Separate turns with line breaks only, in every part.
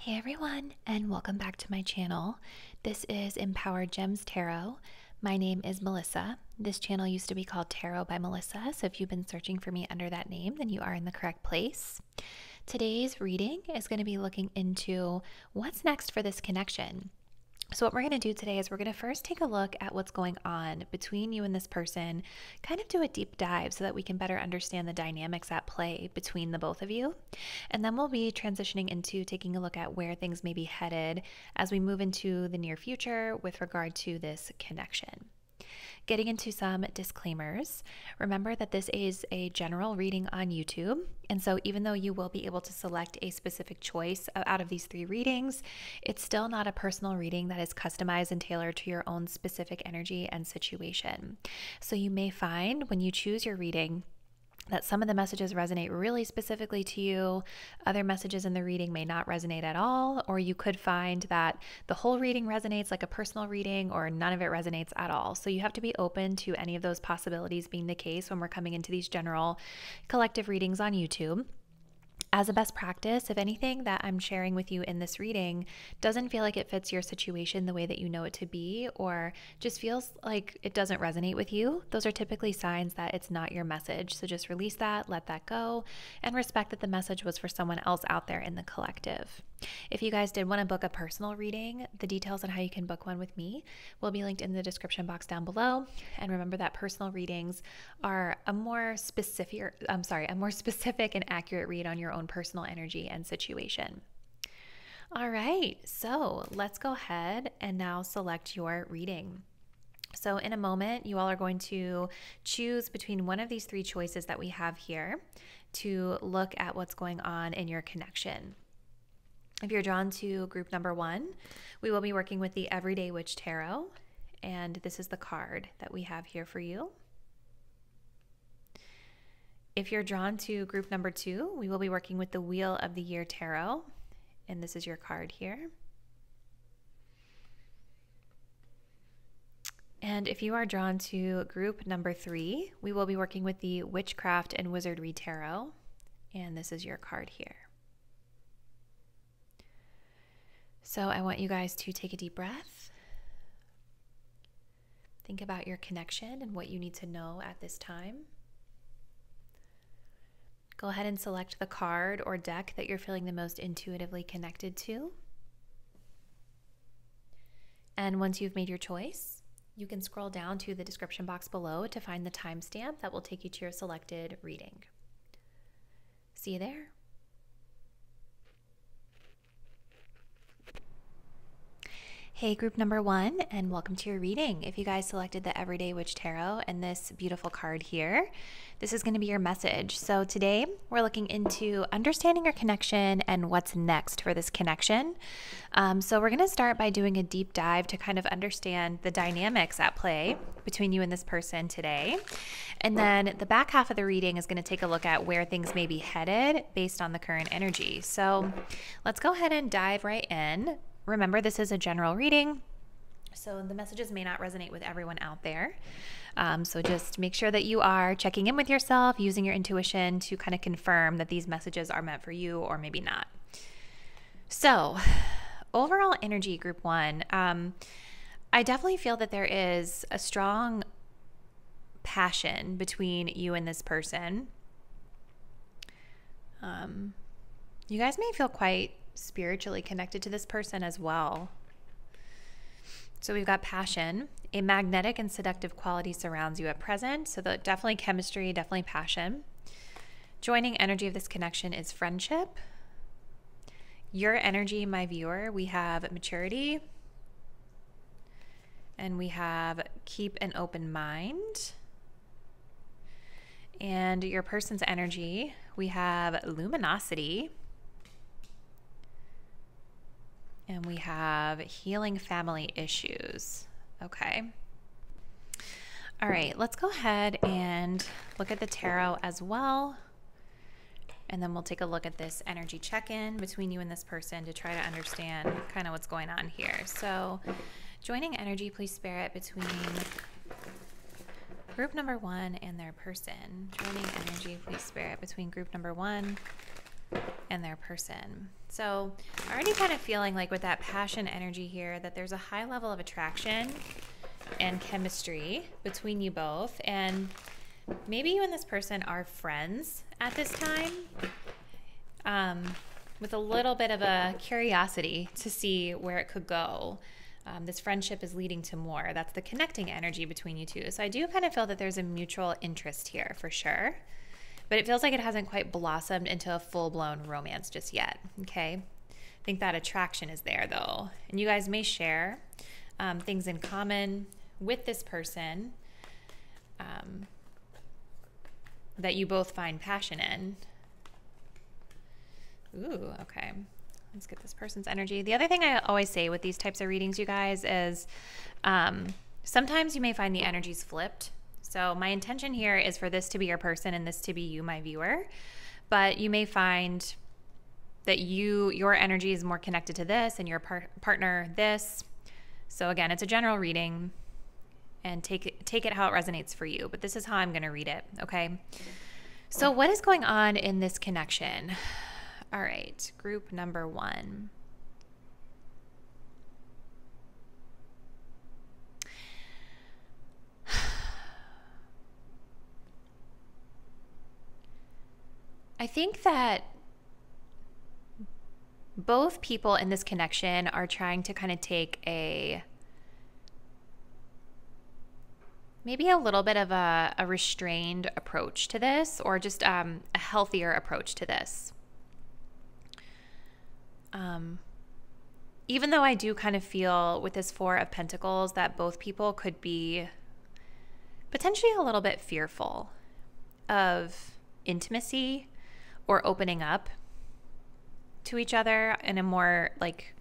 Hey everyone, and welcome back to my channel. This is Empowered Gems Tarot. My name is Melissa. This channel used to be called Tarot by Melissa, so if you've been searching for me under that name, then you are in the correct place. Today's reading is going to be looking into what's next for this connection. So what we're going to do today is we're going to first take a look at what's going on between you and this person, kind of do a deep dive so that we can better understand the dynamics at play between the both of you. And then we'll be transitioning into taking a look at where things may be headed as we move into the near future with regard to this connection. Getting into some disclaimers, remember that this is a general reading on YouTube, and so even though you will be able to select a specific choice out of these 3 readings, it's still not a personal reading that is customized and tailored to your own specific energy and situation. So you may find when you choose your reading that some of the messages resonate really specifically to you, other messages in the reading may not resonate at all, or you could find that the whole reading resonates like a personal reading or none of it resonates at all. So you have to be open to any of those possibilities being the case when we're coming into these general collective readings on YouTube. As a best practice, if anything that I'm sharing with you in this reading doesn't feel like it fits your situation the way that you know it to be, or just feels like it doesn't resonate with you, those are typically signs that it's not your message. So just release that, let that go, and respect that the message was for someone else out there in the collective. If you guys did want to book a personal reading, the details on how you can book one with me will be linked in the description box down below. And remember that personal readings are a more specific and accurate read on your own personal energy and situation. All right, so let's go ahead and now select your reading. So in a moment, you all are going to choose between one of these 3 choices that we have here to look at what's going on in your connection. If you're drawn to group number 1, we will be working with the Everyday Witch Tarot, and this is the card that we have here for you. If you're drawn to group number 2, we will be working with the Wheel of the Year Tarot, and this is your card here. And if you are drawn to group number 3, we will be working with the Witchcraft and Wizardry Tarot, and this is your card here. So I want you guys to take a deep breath. Think about your connection and what you need to know at this time. Go ahead and select the card or deck that you're feeling the most intuitively connected to. And once you've made your choice, you can scroll down to the description box below to find the timestamp that will take you to your selected reading. See you there. Hey group number 1, and welcome to your reading. If you guys selected the Everyday Witch Tarot and this beautiful card here, this is going to be your message. So today we're looking into understanding your connection and what's next for this connection. So we're going to start by doing a deep dive to kind of understand the dynamics at play between you and this person today. And then the back half of the reading is going to take a look at where things may be headed based on the current energy. So let's go ahead and dive right in. Remember, this is a general reading, so the messages may not resonate with everyone out there. So just make sure that you are checking in with yourself, using your intuition to kind of confirm that these messages are meant for you or maybe not. So overall energy, group 1, I definitely feel that there is a strong passion between you and this person. You guys may feel quite spiritually connected to this person as well. So we've got passion. A magnetic and seductive quality surrounds you at present. So definitely chemistry, definitely passion. Joining energy of this connection is friendship. Your energy, my viewer, we have maturity. And we have keep an open mind. And your person's energy, we have luminosity. And we have healing family issues. Okay. All right, let's go ahead and look at the tarot as well. And then we'll take a look at this energy check-in between you and this person to try to understand kind of what's going on here. So joining energy, please spirit, between group number 1 and their person. Joining energy, please spirit, between group number 1 and their person. So already kind of feeling like with that passion energy here that there's a high level of attraction and chemistry between you both, and maybe you and this person are friends at this time, with a little bit of a curiosity to see where it could go. This friendship is leading to more. That's the connecting energy between you two. So I do kind of feel that there's a mutual interest here for sure, but it feels like it hasn't quite blossomed into a full-blown romance just yet, okay? I think that attraction is there though, and you guys may share things in common with this person that you both find passion in. Ooh, okay. Let's get this person's energy. The other thing I always say with these types of readings, you guys, is sometimes you may find the energies flipped. So my intention here is for this to be your person and this to be you, my viewer. But you may find that your energy is more connected to this and your partner this. So again, it's a general reading, and take it how it resonates for you. But this is how I'm going to read it, okay? So what is going on in this connection? All right, group number 1. I think that both people in this connection are trying to kind of take maybe a little bit of a restrained approach to this, or just a healthier approach to this. Even though I do kind of feel with this 4 of Pentacles that both people could be potentially a little bit fearful of intimacy or opening up to each other in a more like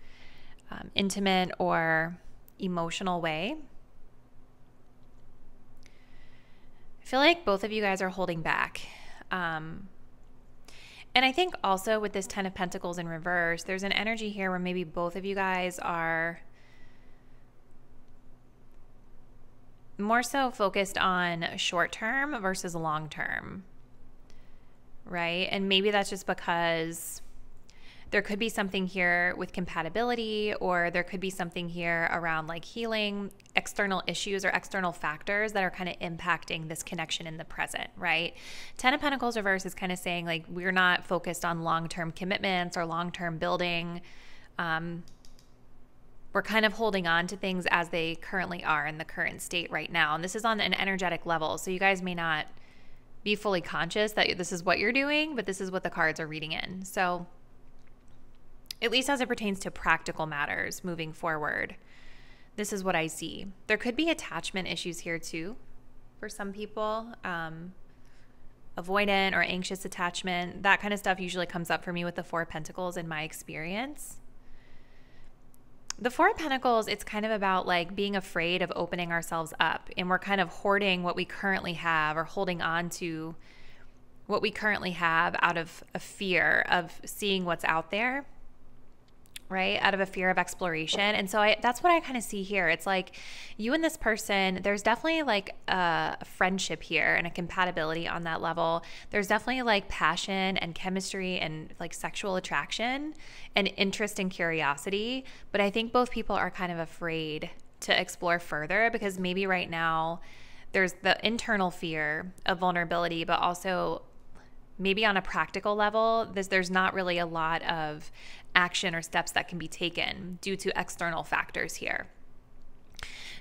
intimate or emotional way. I feel like both of you guys are holding back. And I think also with this 10 of Pentacles in reverse, there's an energy here where maybe both of you guys are more so focused on short term versus long term, right? And maybe that's just because there could be something here with compatibility, or there could be something here around like healing external issues or external factors that are kind of impacting this connection in the present, right? 10 of Pentacles reverse is kind of saying like we're not focused on long-term commitments or long-term building. We're kind of holding on to things as they currently are in the current state right now. And this is on an energetic level. So you guys may not be fully conscious that this is what you're doing, but this is what the cards are reading in. So at least as it pertains to practical matters moving forward, this is what I see. There could be attachment issues here too for some people. Avoidant or anxious attachment, that kind of stuff usually comes up for me with the 4 of Pentacles in my experience. The 4 of Pentacles, it's kind of about like being afraid of opening ourselves up, and we're kind of hoarding what we currently have or holding on to what we currently have out of a fear of seeing what's out there, right? Out of a fear of exploration. And so that's what I kind of see here. It's like you and this person, there's definitely like a friendship here and a compatibility on that level. There's definitely like passion and chemistry and like sexual attraction and interest and curiosity. But I think both people are kind of afraid to explore further because maybe right now there's the internal fear of vulnerability, but also maybe on a practical level, there's not really a lot of action or steps that can be taken due to external factors here.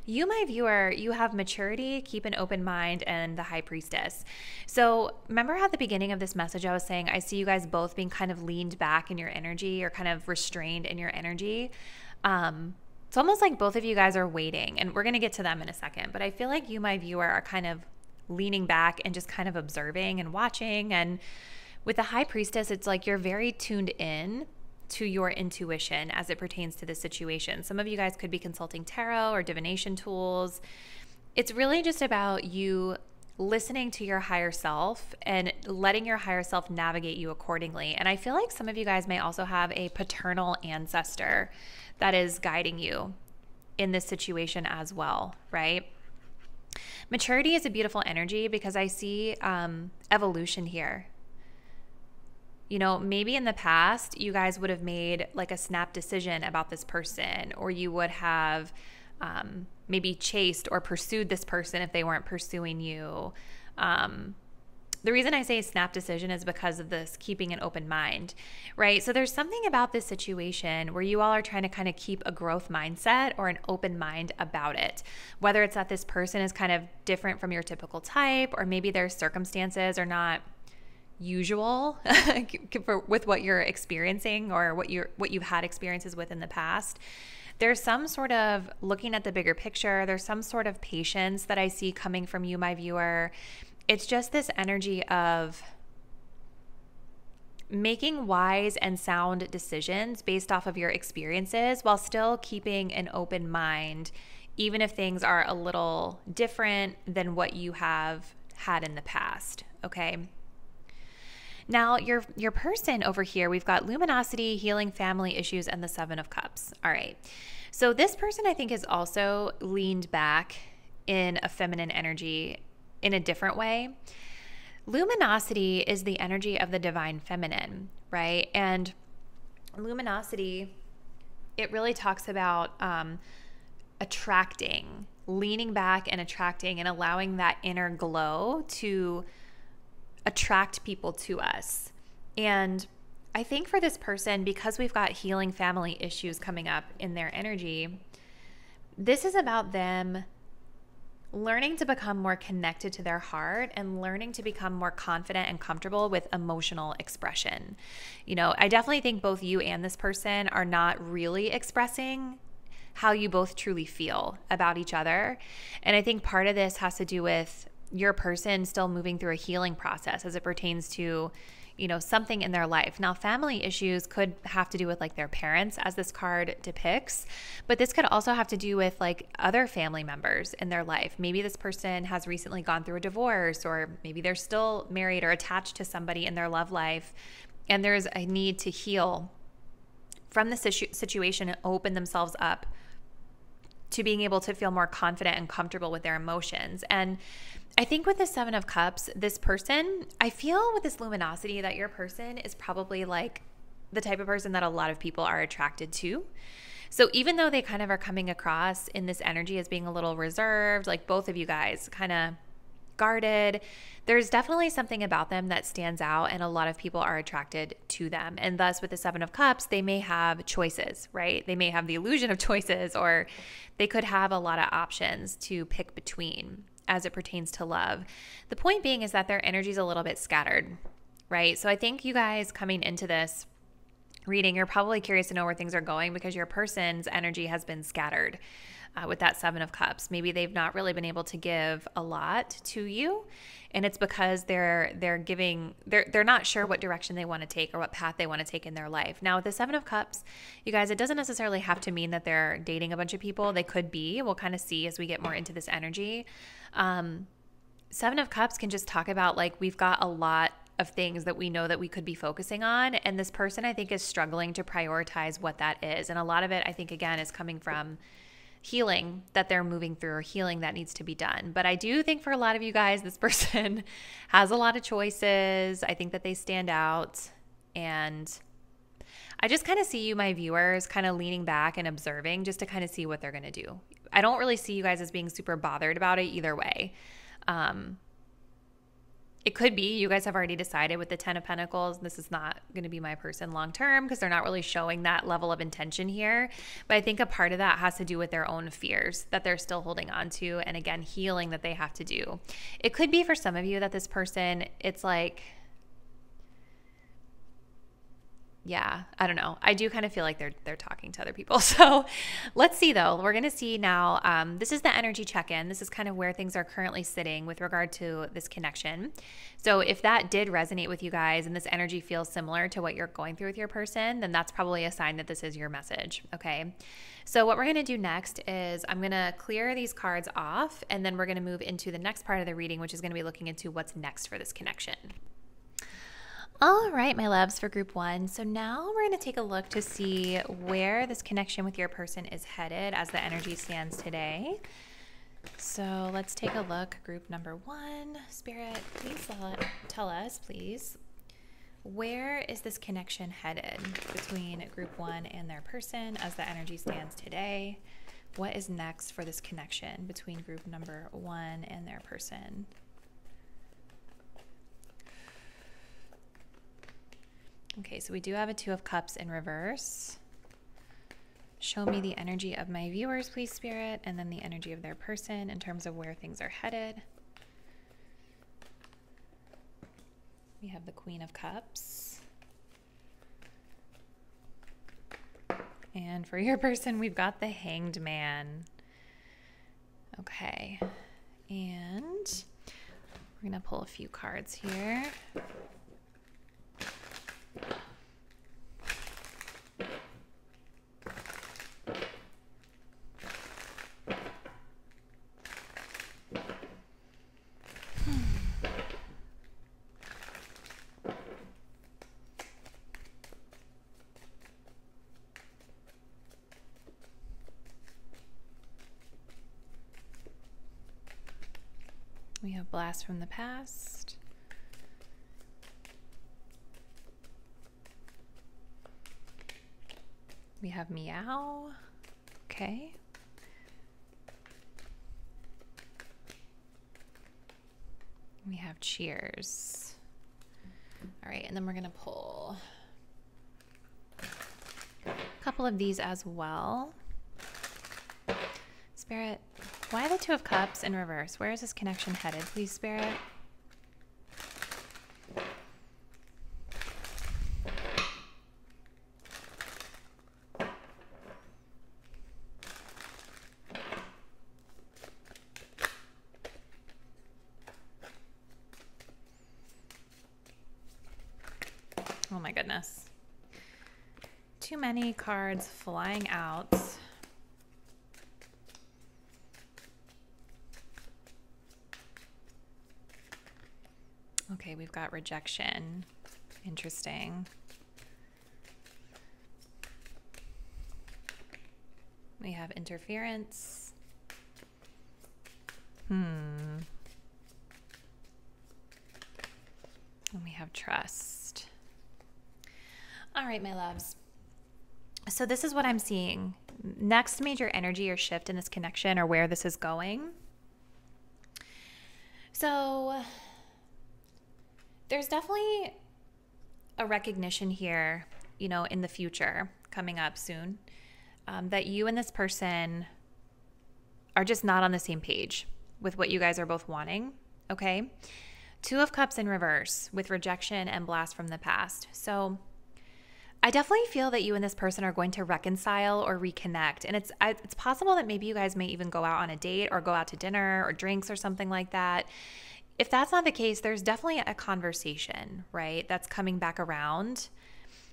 You, my viewer, you have maturity, keep an open mind, and the High Priestess. So remember how at the beginning of this message I was saying I see you guys both being kind of leaned back in your energy or kind of restrained in your energy. It's almost like both of you guys are waiting, and we're going to get to them in a second, but I feel like you, my viewer, are kind of leaning back and just kind of observing and watching. And with the High Priestess, it's like you're very tuned in to your intuition as it pertains to this situation. Some of you guys could be consulting tarot or divination tools. It's really just about you listening to your higher self and letting your higher self navigate you accordingly. And I feel like some of you guys may also have a paternal ancestor that is guiding you in this situation as well, right? Maturity is a beautiful energy because I see evolution here. You know, maybe in the past, you guys would have made like a snap decision about this person, or you would have maybe chased or pursued this person if they weren't pursuing you. The reason I say snap decision is because of this keeping an open mind, right? So there's something about this situation where you all are trying to kind of keep a growth mindset or an open mind about it. Whether it's that this person is kind of different from your typical type, or maybe their circumstances are not usual with what you're experiencing or what you've had experiences with in the past. There's some sort of looking at the bigger picture. There's some sort of patience that I see coming from you, my viewer. It's just this energy of making wise and sound decisions based off of your experiences while still keeping an open mind, even if things are a little different than what you have had in the past, okay? Now, your person over here, we've got luminosity, healing family issues, and the Seven of Cups. All right. So this person, I think, is also leaned back in a feminine energy in a different way. Luminosity is the energy of the divine feminine, right? And luminosity, it really talks about attracting, leaning back and attracting and allowing that inner glow to attract people to us. And I think for this person, because we've got healing family issues coming up in their energy, this is about them learning to become more connected to their heart and learning to become more confident and comfortable with emotional expression. You know, I definitely think both you and this person are not really expressing how you both truly feel about each other. And I think part of this has to do with your person still moving through a healing process as it pertains to, you know, something in their life. Now, family issues could have to do with like their parents, as this card depicts, but this could also have to do with like other family members in their life. Maybe this person has recently gone through a divorce, or maybe they're still married or attached to somebody in their love life, and there's a need to heal from the situation and open themselves up to being able to feel more confident and comfortable with their emotions. And I think with the Seven of Cups, this person, I feel with this luminosity that your person is probably like the type of person that a lot of people are attracted to. So even though they kind of are coming across in this energy as being a little reserved, like both of you guys kind of guarded, there's definitely something about them that stands out, and a lot of people are attracted to them. And thus with the Seven of Cups, they may have choices, right? They may have the illusion of choices, or they could have a lot of options to pick between as it pertains to love. The point being is that their energy is a little bit scattered, right? So I think you guys coming into this reading, you're probably curious to know where things are going because your person's energy has been scattered with that Seven of Cups. Maybe they've not really been able to give a lot to you, and it's because they're not sure what direction they want to take or what path they want to take in their life. Now, with the Seven of Cups, you guys, it doesn't necessarily have to mean that they're dating a bunch of people. They could be. We'll kind of see as we get more into this energy. Seven of Cups can just talk about like we've got a lot of things that we know that we could be focusing on, and this person, I think, is struggling to prioritize what that is. And a lot of it, I think, again, is coming from healing that they're moving through, or healing that needs to be done. But I do think for a lot of you guys, this person has a lot of choices. I think that they stand out, and I just kind of see you, my viewers, kind of leaning back and observing just to kind of see what they're going to do. I don't really see you guys as being super bothered about it either way. It could be you guys have already decided with the Ten of Pentacles, this is not going to be my person long term, because they're not really showing that level of intention here. But I think a part of that has to do with their own fears that they're still holding on to, and again, healing that they have to do. It could be for some of you that this person, it's like, yeah, I don't know. I do kind of feel like they're talking to other people. So let's see though. We're going to see now. This is the energy check-in. This is kind of where things are currently sitting with regard to this connection. So if that did resonate with you guys and this energy feels similar to what you're going through with your person, then that's probably a sign that this is your message. Okay. So what we're going to do next is I'm going to clear these cards off, and then we're going to move into the next part of the reading, which is going to be looking into what's next for this connection. All right, my loves, for group one. So now we're going to take a look to see where this connection with your person is headed as the energy stands today. So let's take a look. Group number one, Spirit, please tell us, please, where is this connection headed between group 1 and their person as the energy stands today? What is next for this connection between group number 1 and their person? Okay, so we do have a 2 of Cups in reverse. Show me the energy of my viewers, please, Spirit, and then the energy of their person in terms of where things are headed. We have the Queen of Cups. And for your person, we've got the Hanged Man. Okay, and we're gonna pull a few cards here. We have Blast from the Past. We have Meow. Okay. We have Cheers. All right, and then we're going to pull a couple of these as well. Spirit, why the 2 of Cups in reverse? Where is this connection headed, please, Spirit? Oh my goodness. Too many cards flying out. Okay, we've got rejection. Interesting. We have interference. And we have trust. All right, my loves. So this is what I'm seeing. Next major energy or shift in this connection, or where this is going. So there's definitely a recognition here, you know, in the future coming up soon, that you and this person are just not on the same page with what you guys are both wanting. Okay. 2 of Cups in reverse with rejection and Blast from the Past. So I definitely feel that you and this person are going to reconcile or reconnect. And it's possible that maybe you guys may even go out on a date or go out to dinner or drinks or something like that. If that's not the case, there's definitely a conversation, right, that's coming back around.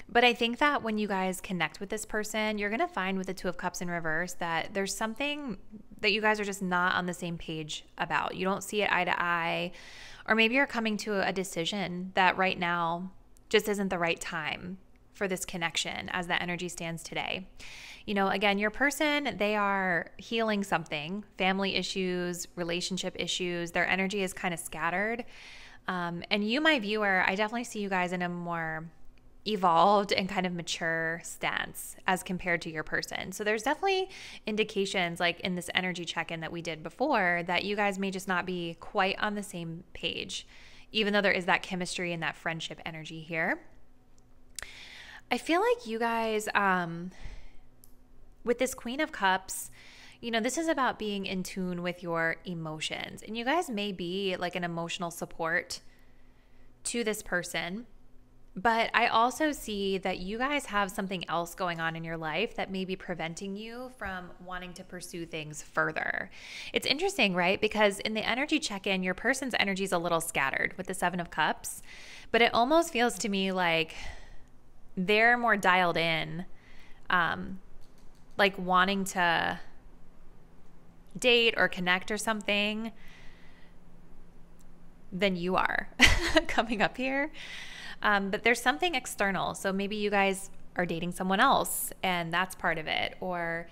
But I think that when you guys connect with this person, you're going to find with the 2 of Cups in reverse that there's something that you guys are just not on the same page about. You don't see it eye to eye, or maybe you're coming to a decision that right now just isn't the right time for this connection as the energy stands today. You know, again, your person, they are healing something, family issues, relationship issues. Their energy is kind of scattered. And you, my viewer, I definitely see you guys in a more evolved and kind of mature stance as compared to your person. So there's definitely indications, like in this energy check-in that we did before, that you guys may just not be quite on the same page, even though there is that chemistry and that friendship energy here. I feel like you guys, with this Queen of Cups, you know, this is about being in tune with your emotions. And you guys may be like an emotional support to this person. But I also see that you guys have something else going on in your life that may be preventing you from wanting to pursue things further. It's interesting, right? Because in the energy check-in, your person's energy is a little scattered with the 7 of Cups. But it almost feels to me like they're more dialed in, like wanting to date or connect or something than you are coming up here. But there's something external. So maybe you guys are dating someone else and that's part of it. Or,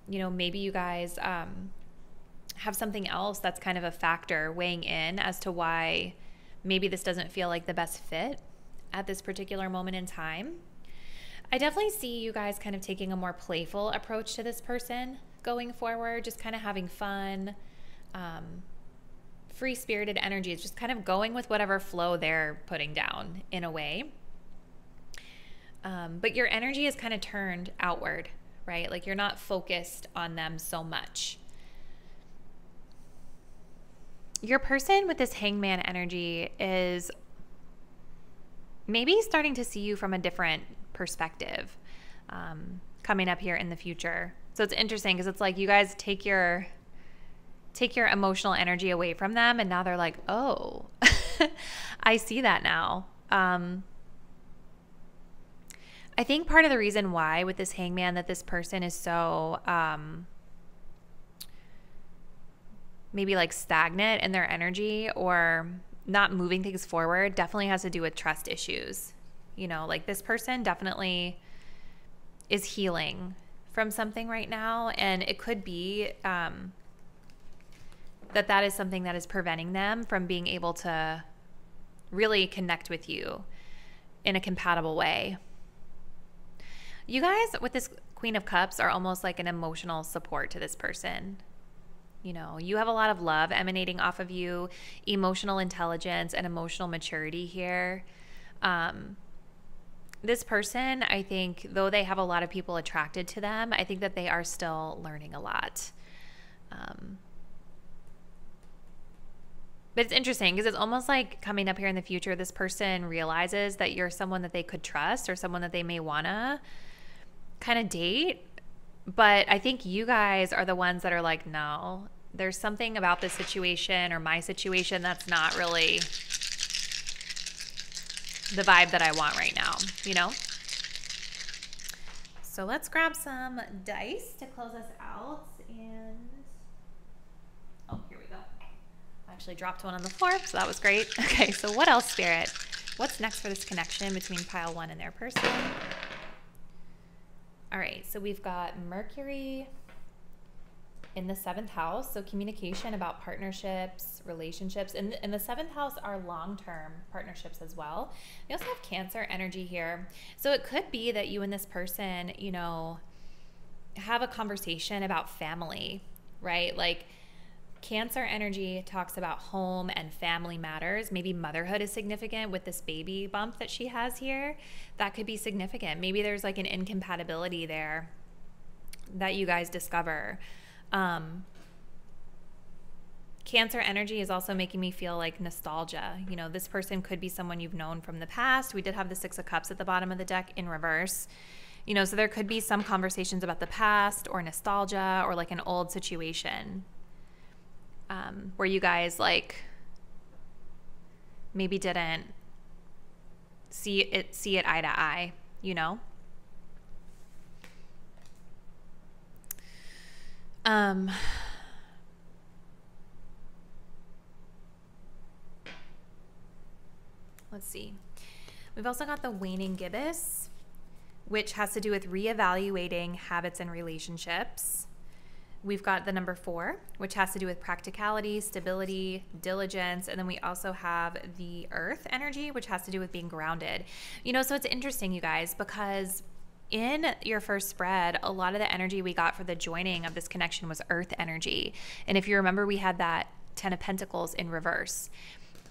you know, maybe you guys have something else that's kind of a factor weighing in as to why maybe this doesn't feel like the best fit at this particular moment in time. I definitely see you guys kind of taking a more playful approach to this person going forward, just kind of having fun, free-spirited energy. It's just kind of going with whatever flow they're putting down in a way. But your energy is kind of turned outward, right? Like you're not focused on them so much. Your person with this hangman energy is maybe starting to see you from a different perspective coming up here in the future. So it's interesting because it's like you guys take your emotional energy away from them, and now they're like, oh, I see that now. I think part of the reason why with this hangman that this person is so maybe like stagnant in their energy or not moving things forward definitely has to do with trust issues. You know, like this person definitely is healing from something right now, and it could be that is something that is preventing them from being able to really connect with you in a compatible way. You guys with this Queen of Cups are almost like an emotional support to this person. You know, you have a lot of love emanating off of you, emotional intelligence and emotional maturity here. This person, I think, though they have a lot of people attracted to them, I think that they are still learning a lot. But it's interesting because it's almost like coming up here in the future, this person realizes that you're someone that they could trust or someone that they may want to kind of date. But I think you guys are the ones that are like, no, there's something about this situation or my situation that's not really the vibe that I want right now, you know? So let's grab some dice to close us out. And oh, here we go. I actually dropped one on the floor, so that was great. Okay, so what else, Spirit? What's next for this connection between pile one and their person? All right, so we've got Mercury in the 7th house, so communication about partnerships, relationships. And the 7th house are long-term partnerships as well. We also have Cancer energy here. So it could be that you and this person, you know, have a conversation about family, right? Like Cancer energy talks about home and family matters. Maybe motherhood is significant with this baby bump that she has here. That could be significant. Maybe there's like an incompatibility there that you guys discover. Cancer energy is also making me feel like nostalgia. You know, this person could be someone you've known from the past. We did have the 6 of Cups at the bottom of the deck in reverse. You know, so there could be some conversations about the past or nostalgia or like an old situation where you guys like maybe didn't see it eye to eye, you know? Let's see. We've also got the waning gibbous, which has to do with reevaluating habits and relationships. We've got the number 4, which has to do with practicality, stability, diligence. And then we also have the earth energy, which has to do with being grounded. You know, so it's interesting, you guys, because in your first spread, a lot of the energy we got for the joining of this connection was earth energy. And if you remember, we had that 10 of Pentacles in reverse.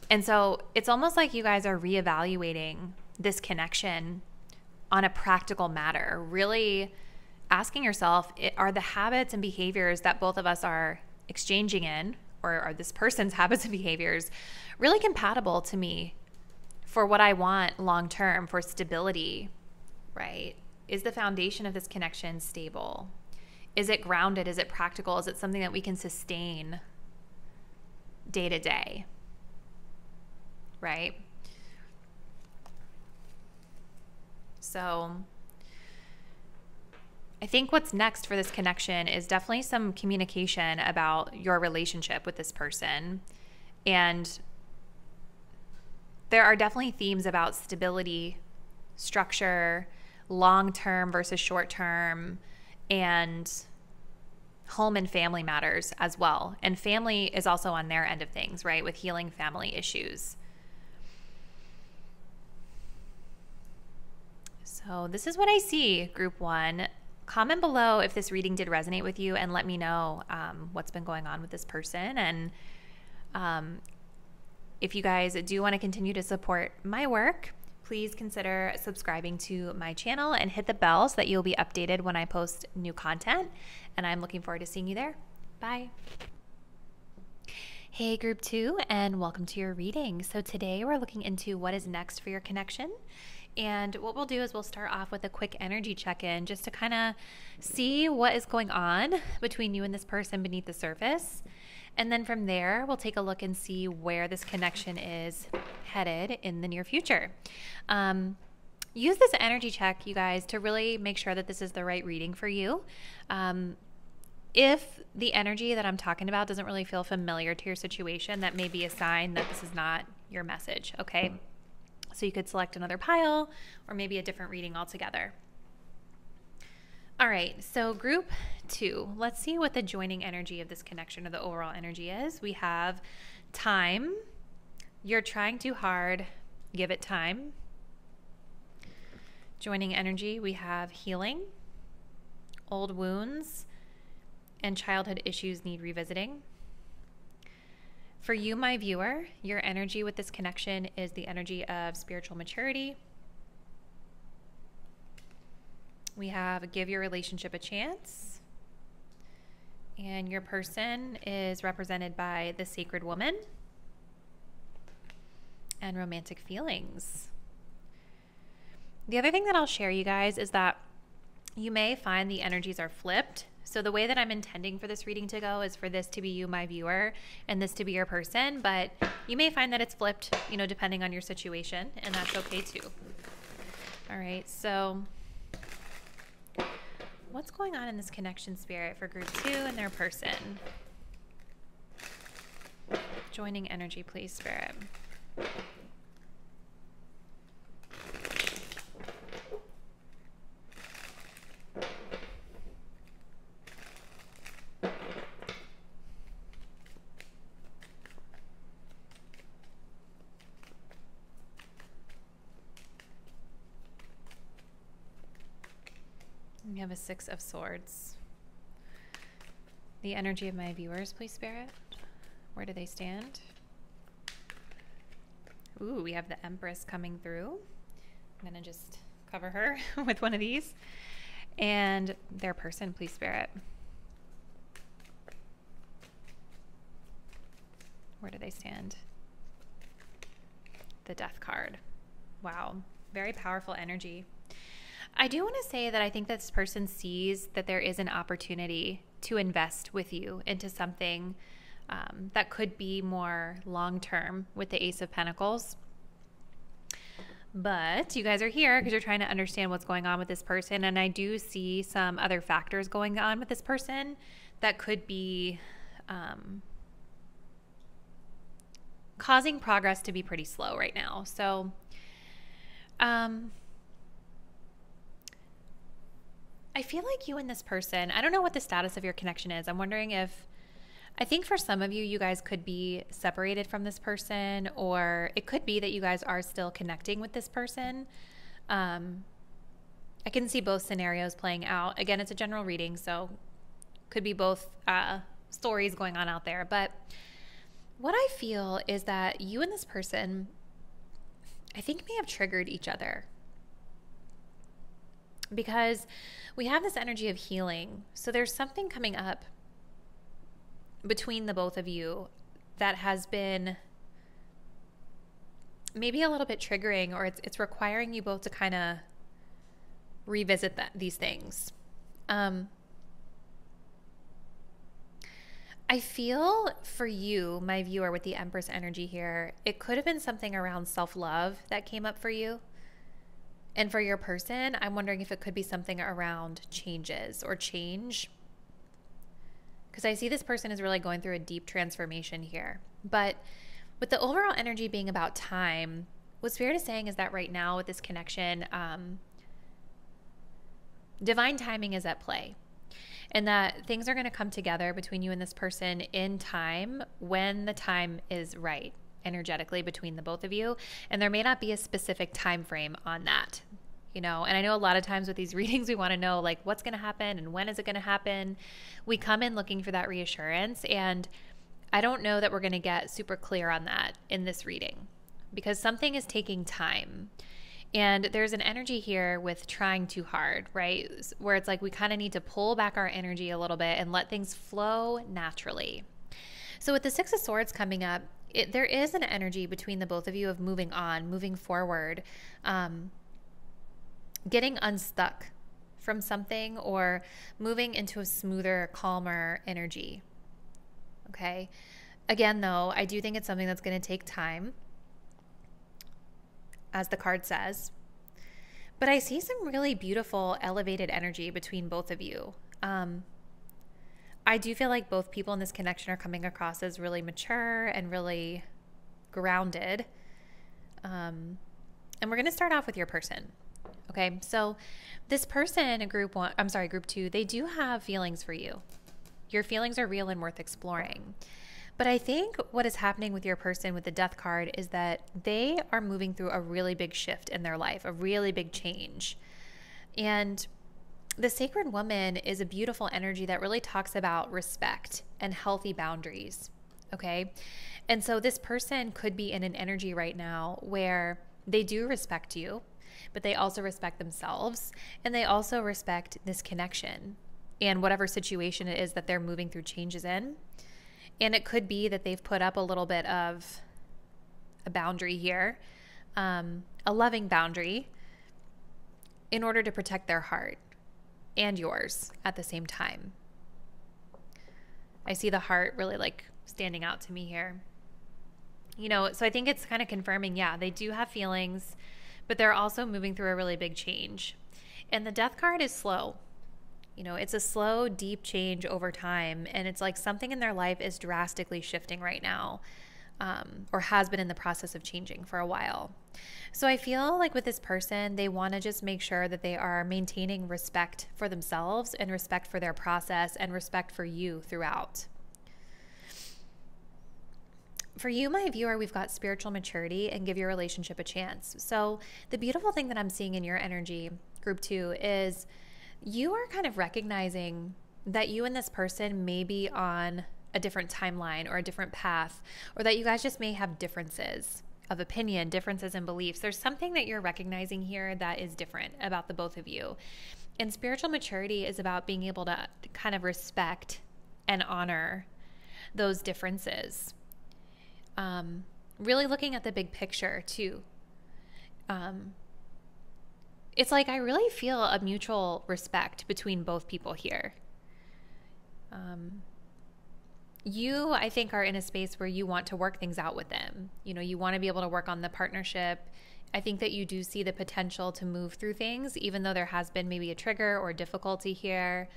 And so it's almost like you guys are reevaluating this connection on a practical matter, really asking yourself, are the habits and behaviors that both of us are exchanging in, or are this person's habits and behaviors really compatible to me for what I want long-term, for stability, right? Is the foundation of this connection stable? Is it grounded? Is it practical? Is it something that we can sustain day to day, right? So I think what's next for this connection is definitely some communication about your relationship with this person. And there are definitely themes about stability, structure, long-term versus short-term, and home and family matters as well. And family is also on their end of things, right? With healing family issues. So this is what I see, group 1. Comment below if this reading did resonate with you and let me know what's been going on with this person. And if you guys do want to continue to support my work, please consider subscribing to my channel and hit the bell so that you'll be updated when I post new content. And I'm looking forward to seeing you there. Bye. Hey group 2, and welcome to your reading. So today we're looking into what is next for your connection. And what we'll do is we'll start off with a quick energy check-in just to kind of see what is going on between you and this person beneath the surface. And then from there, we'll take a look and see where this connection is headed in the near future. Use this energy check, you guys, to really make sure that this is the right reading for you. If the energy that I'm talking about doesn't really feel familiar to your situation, that may be a sign that this is not your message, okay? So you could select another pile or maybe a different reading altogether. All right, so group 2, let's see what the joining energy of this connection or the overall energy is. We have time. You're trying too hard. Give it time. Joining energy, we have healing, old wounds, and childhood issues need revisiting. For you, my viewer, your energy with this connection is the energy of spiritual maturity. We have give your relationship a chance. And your person is represented by the sacred woman and romantic feelings. The other thing that I'll share, you guys, is that you may find the energies are flipped. So the way that I'm intending for this reading to go is for this to be you, my viewer, and this to be your person. But you may find that it's flipped, you know, depending on your situation, and that's okay too. All right, so what's going on in this connection, spirit, for group 2 and their person? Joining energy, please, spirit. We have a 6 of Swords. The energy of my viewers, please, spirit. Where do they stand? Ooh, we have the Empress coming through. I'm gonna just cover her with one of these. And their person, please, spirit. Where do they stand? The Death card. Wow, very powerful energy. I do want to say that I think that this person sees that there is an opportunity to invest with you into something that could be more long-term with the Ace of Pentacles. But you guys are here because you're trying to understand what's going on with this person. And I do see some other factors going on with this person that could be causing progress to be pretty slow right now. So I feel like you and this person, I don't know what the status of your connection is. I'm wondering if, I think for some of you, you guys could be separated from this person, or it could be that you guys are still connecting with this person. I can see both scenarios playing out. Again, it's a general reading, so could be both stories going on out there. But what I feel is that you and this person, I think, may have triggered each other. Because we have this energy of healing. So there's something coming up between the both of you that has been maybe a little bit triggering, or it's requiring you both to kind of revisit these things. I feel for you, my viewer, with the Empress energy here, it could have been something around self-love that came up for you. And for your person, I'm wondering if it could be something around changes or change. Because I see this person is really going through a deep transformation here. But with the overall energy being about time, what Spirit is saying is that right now with this connection, divine timing is at play. And that things are going to come together between you and this person in time when the time is right, energetically, between the both of you. And there may not be a specific time frame on that. you know? And I know a lot of times with these readings, we want to know like what's going to happen and when is it going to happen. We come in looking for that reassurance, and I don't know that we're going to get super clear on that in this reading because something is taking time. And there's an energy here with trying too hard, right? Where it's like we kind of need to pull back our energy a little bit and let things flow naturally. So with the Six of Swords coming up, there is an energy between the both of you of moving on, moving forward, getting unstuck from something or moving into a smoother, calmer energy. Okay. Again, though, I do think it's something that's going to take time, as the card says. But I see some really beautiful, elevated energy between both of you. I do feel like both people in this connection are coming across as really mature and really grounded. And we're going to start off with your person. Okay, so this person in group 2, they do have feelings for you. Your feelings are real and worth exploring. But I think what is happening with your person with the Death card is that they are moving through a really big shift in their life, a really big change. And the Sacred Woman is a beautiful energy that really talks about respect and healthy boundaries. Okay, and so this person could be in an energy right now where they do respect you, but they also respect themselves, and they also respect this connection and whatever situation it is that they're moving through changes in. And it could be that they've put up a little bit of a boundary here, a loving boundary, in order to protect their heart and yours at the same time. I see the heart really like standing out to me here. You know, so I think it's kind of confirming, yeah, they do have feelings, but they're also moving through a really big change. And the Death card is slow. You know, it's a slow, deep change over time. And it's like something in their life is drastically shifting right now, or has been in the process of changing for a while. So I feel like with this person, they want to just make sure that they are maintaining respect for themselves and respect for their process and respect for you throughout. For you, my viewer, we've got spiritual maturity and give your relationship a chance. So the beautiful thing that I'm seeing in your energy, group 2, is you are kind of recognizing that you and this person may be on a different timeline or a different path, or that you guys just may have differences of opinion, differences in beliefs. There's something that you're recognizing here that is different about the both of you. And spiritual maturity is about being able to kind of respect and honor those differences. Really looking at the big picture too. It's like I really feel a mutual respect between both people here. You, I think, are in a space where you want to work things out with them. You know, you want to be able to work on the partnership. I think that you do see the potential to move through things, even though there has been maybe a trigger or difficulty here.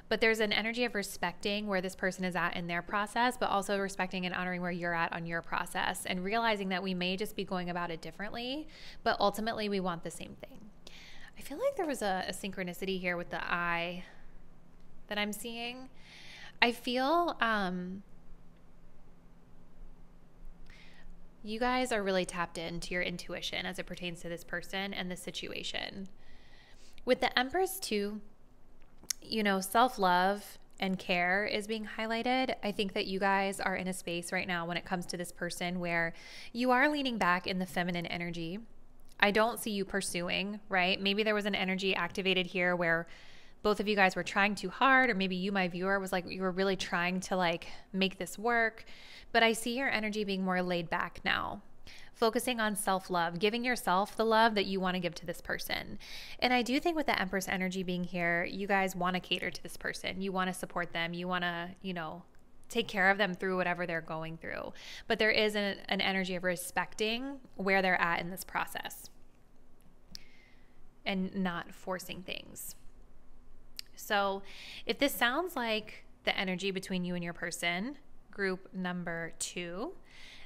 But there's an energy of respecting where this person is at in their process, but also respecting and honoring where you're at on your process, and realizing that we may just be going about it differently, but ultimately we want the same thing. I feel like there was a synchronicity here with the eye that I'm seeing. I feel you guys are really tapped into your intuition as it pertains to this person and this situation. With the Empress too, you know, self-love and care is being highlighted. I think that you guys are in a space right now when it comes to this person where you are leaning back in the feminine energy. I don't see you pursuing, right? Maybe there was an energy activated here where both of you guys were trying too hard, or maybe you, my viewer, was like, you were really trying to like make this work. But I see your energy being more laid back now, focusing on self-love, giving yourself the love that you want to give to this person. And I do think with the Empress energy being here, you guys want to cater to this person. You want to support them. You want to, you know, take care of them through whatever they're going through. But there is an energy of respecting where they're at in this process and not forcing things. So if this sounds like the energy between you and your person, group number 2,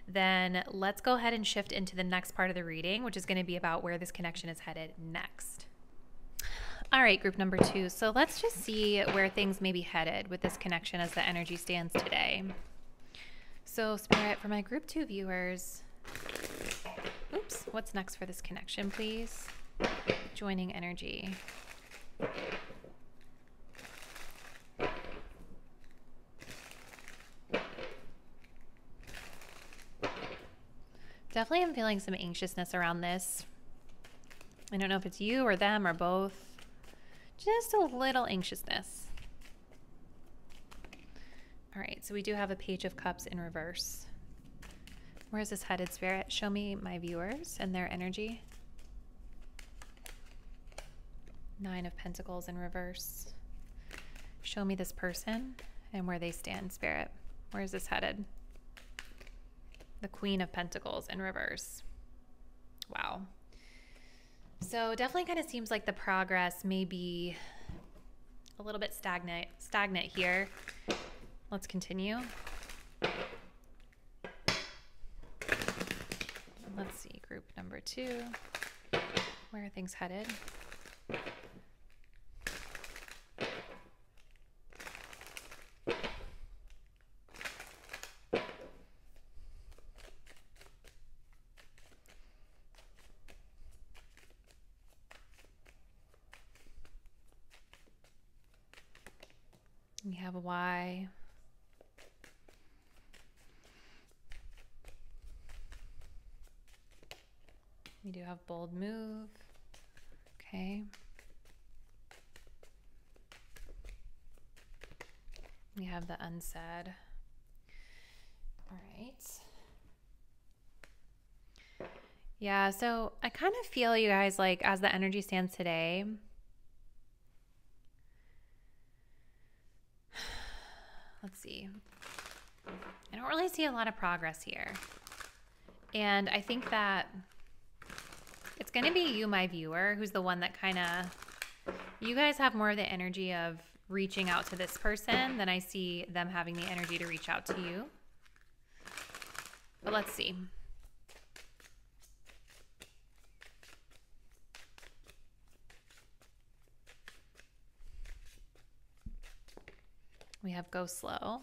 then let's go ahead and shift into the next part of the reading, which is going to be about where this connection is headed next. All right, group number 2. So let's just see where things may be headed with this connection as the energy stands today. So Spirit, for my group 2 viewers, oops, what's next for this connection, please? Joining energy. Definitely am feeling some anxiousness around this. I don't know if it's you or them or both. Just a little anxiousness. All right, so we do have a Page of Cups in reverse. Where is this headed, Spirit? Show me my viewers and their energy. Nine of Pentacles in reverse. Show me this person and where they stand, Spirit. Where is this headed? The Queen of Pentacles in reverse. Wow. So definitely kind of seems like the progress may be a little bit stagnant here. Let's continue. Let's see, group number 2. Where are things headed? We have a Y. We do have bold move. Okay. We have the unsaid. All right. Yeah, so I kind of feel you guys like as the energy stands today. Let's see. I don't really see a lot of progress here. And I think that it's going to be you, my viewer, who's the one that kind of, you guys have more of the energy of reaching out to this person than I see them having the energy to reach out to you. But let's see. We have go slow.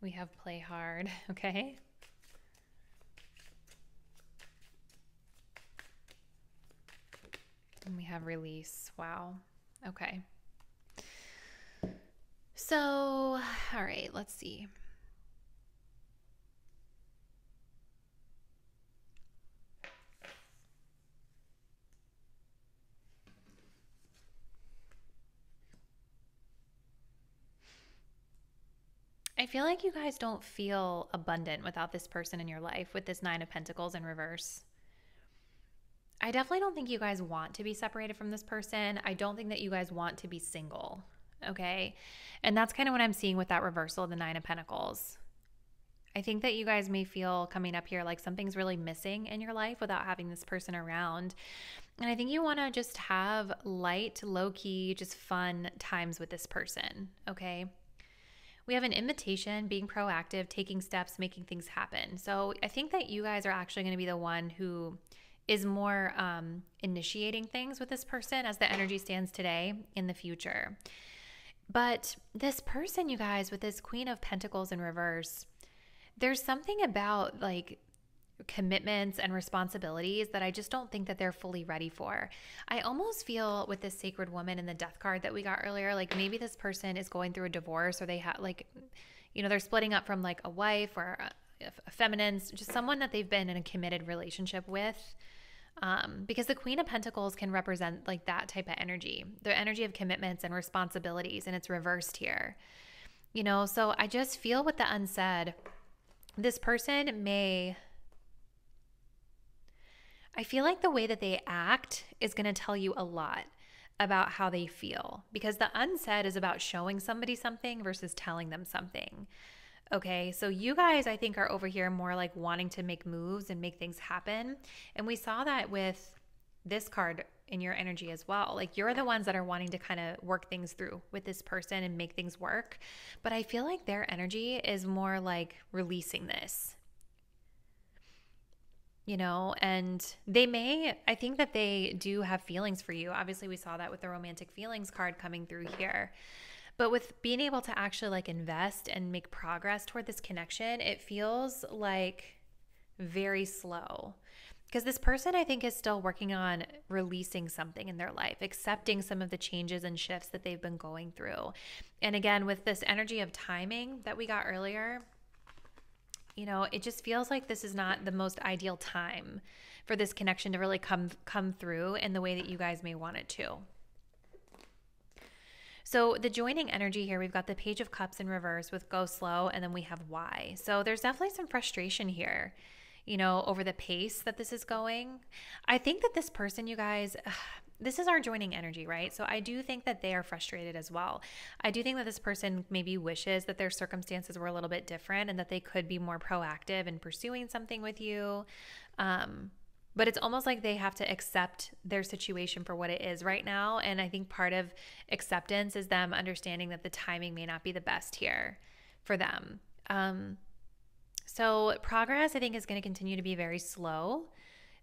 We have play hard, okay? And we have release. Wow. Okay. So, all right, let's see. I feel like you guys don't feel abundant without this person in your life with this Nine of Pentacles in reverse. I definitely don't think you guys want to be separated from this person. I don't think that you guys want to be single, okay? And that's kind of what I'm seeing with that reversal of the Nine of Pentacles. I think that you guys may feel coming up here like something's really missing in your life without having this person around. And I think you want to just have light, low-key, just fun times with this person, okay? We have an invitation, being proactive, taking steps, making things happen. So I think that you guys are actually going to be the one who is more initiating things with this person as the energy stands today in the future. But this person, you guys, with this Queen of Pentacles in reverse, there's something about like commitments and responsibilities that I just don't think that they're fully ready for. I almost feel with this Sacred Woman and the Death card that we got earlier, like maybe this person is going through a divorce, or they have like, you know, they're splitting up from like a wife or a feminine, just someone that they've been in a committed relationship with. Because the Queen of Pentacles can represent like that type of energy, the energy of commitments and responsibilities, and it's reversed here. You know, so I just feel with the unsaid, this person may, I feel like the way that they act is going to tell you a lot about how they feel, because the unsaid is about showing somebody something versus telling them something. Okay, so you guys, I think, are over here more like wanting to make moves and make things happen. And we saw that with this card in your energy as well. Like you're the ones that are wanting to kind of work things through with this person and make things work. But I feel like their energy is more like releasing this, you know, and they may, I think that they do have feelings for you. Obviously, we saw that with the romantic feelings card coming through here. But with being able to actually like invest and make progress toward this connection, it feels like very slow. Because this person, I think, is still working on releasing something in their life, accepting some of the changes and shifts that they've been going through. And again, with this energy of timing that we got earlier, you know, it just feels like this is not the most ideal time for this connection to really come through in the way that you guys may want it to. So the joining energy here, we've got the Page of Cups in reverse with go slow, and then we have why. So there's definitely some frustration here, you know, over the pace that this is going. I think that this person, you guys, this is our joining energy, right? So I do think that they are frustrated as well. I do think that this person maybe wishes that their circumstances were a little bit different and that they could be more proactive in pursuing something with you. But it's almost like they have to accept their situation for what it is right now. And I think part of acceptance is them understanding that the timing may not be the best here for them. So progress, I think, is going to continue to be very slow,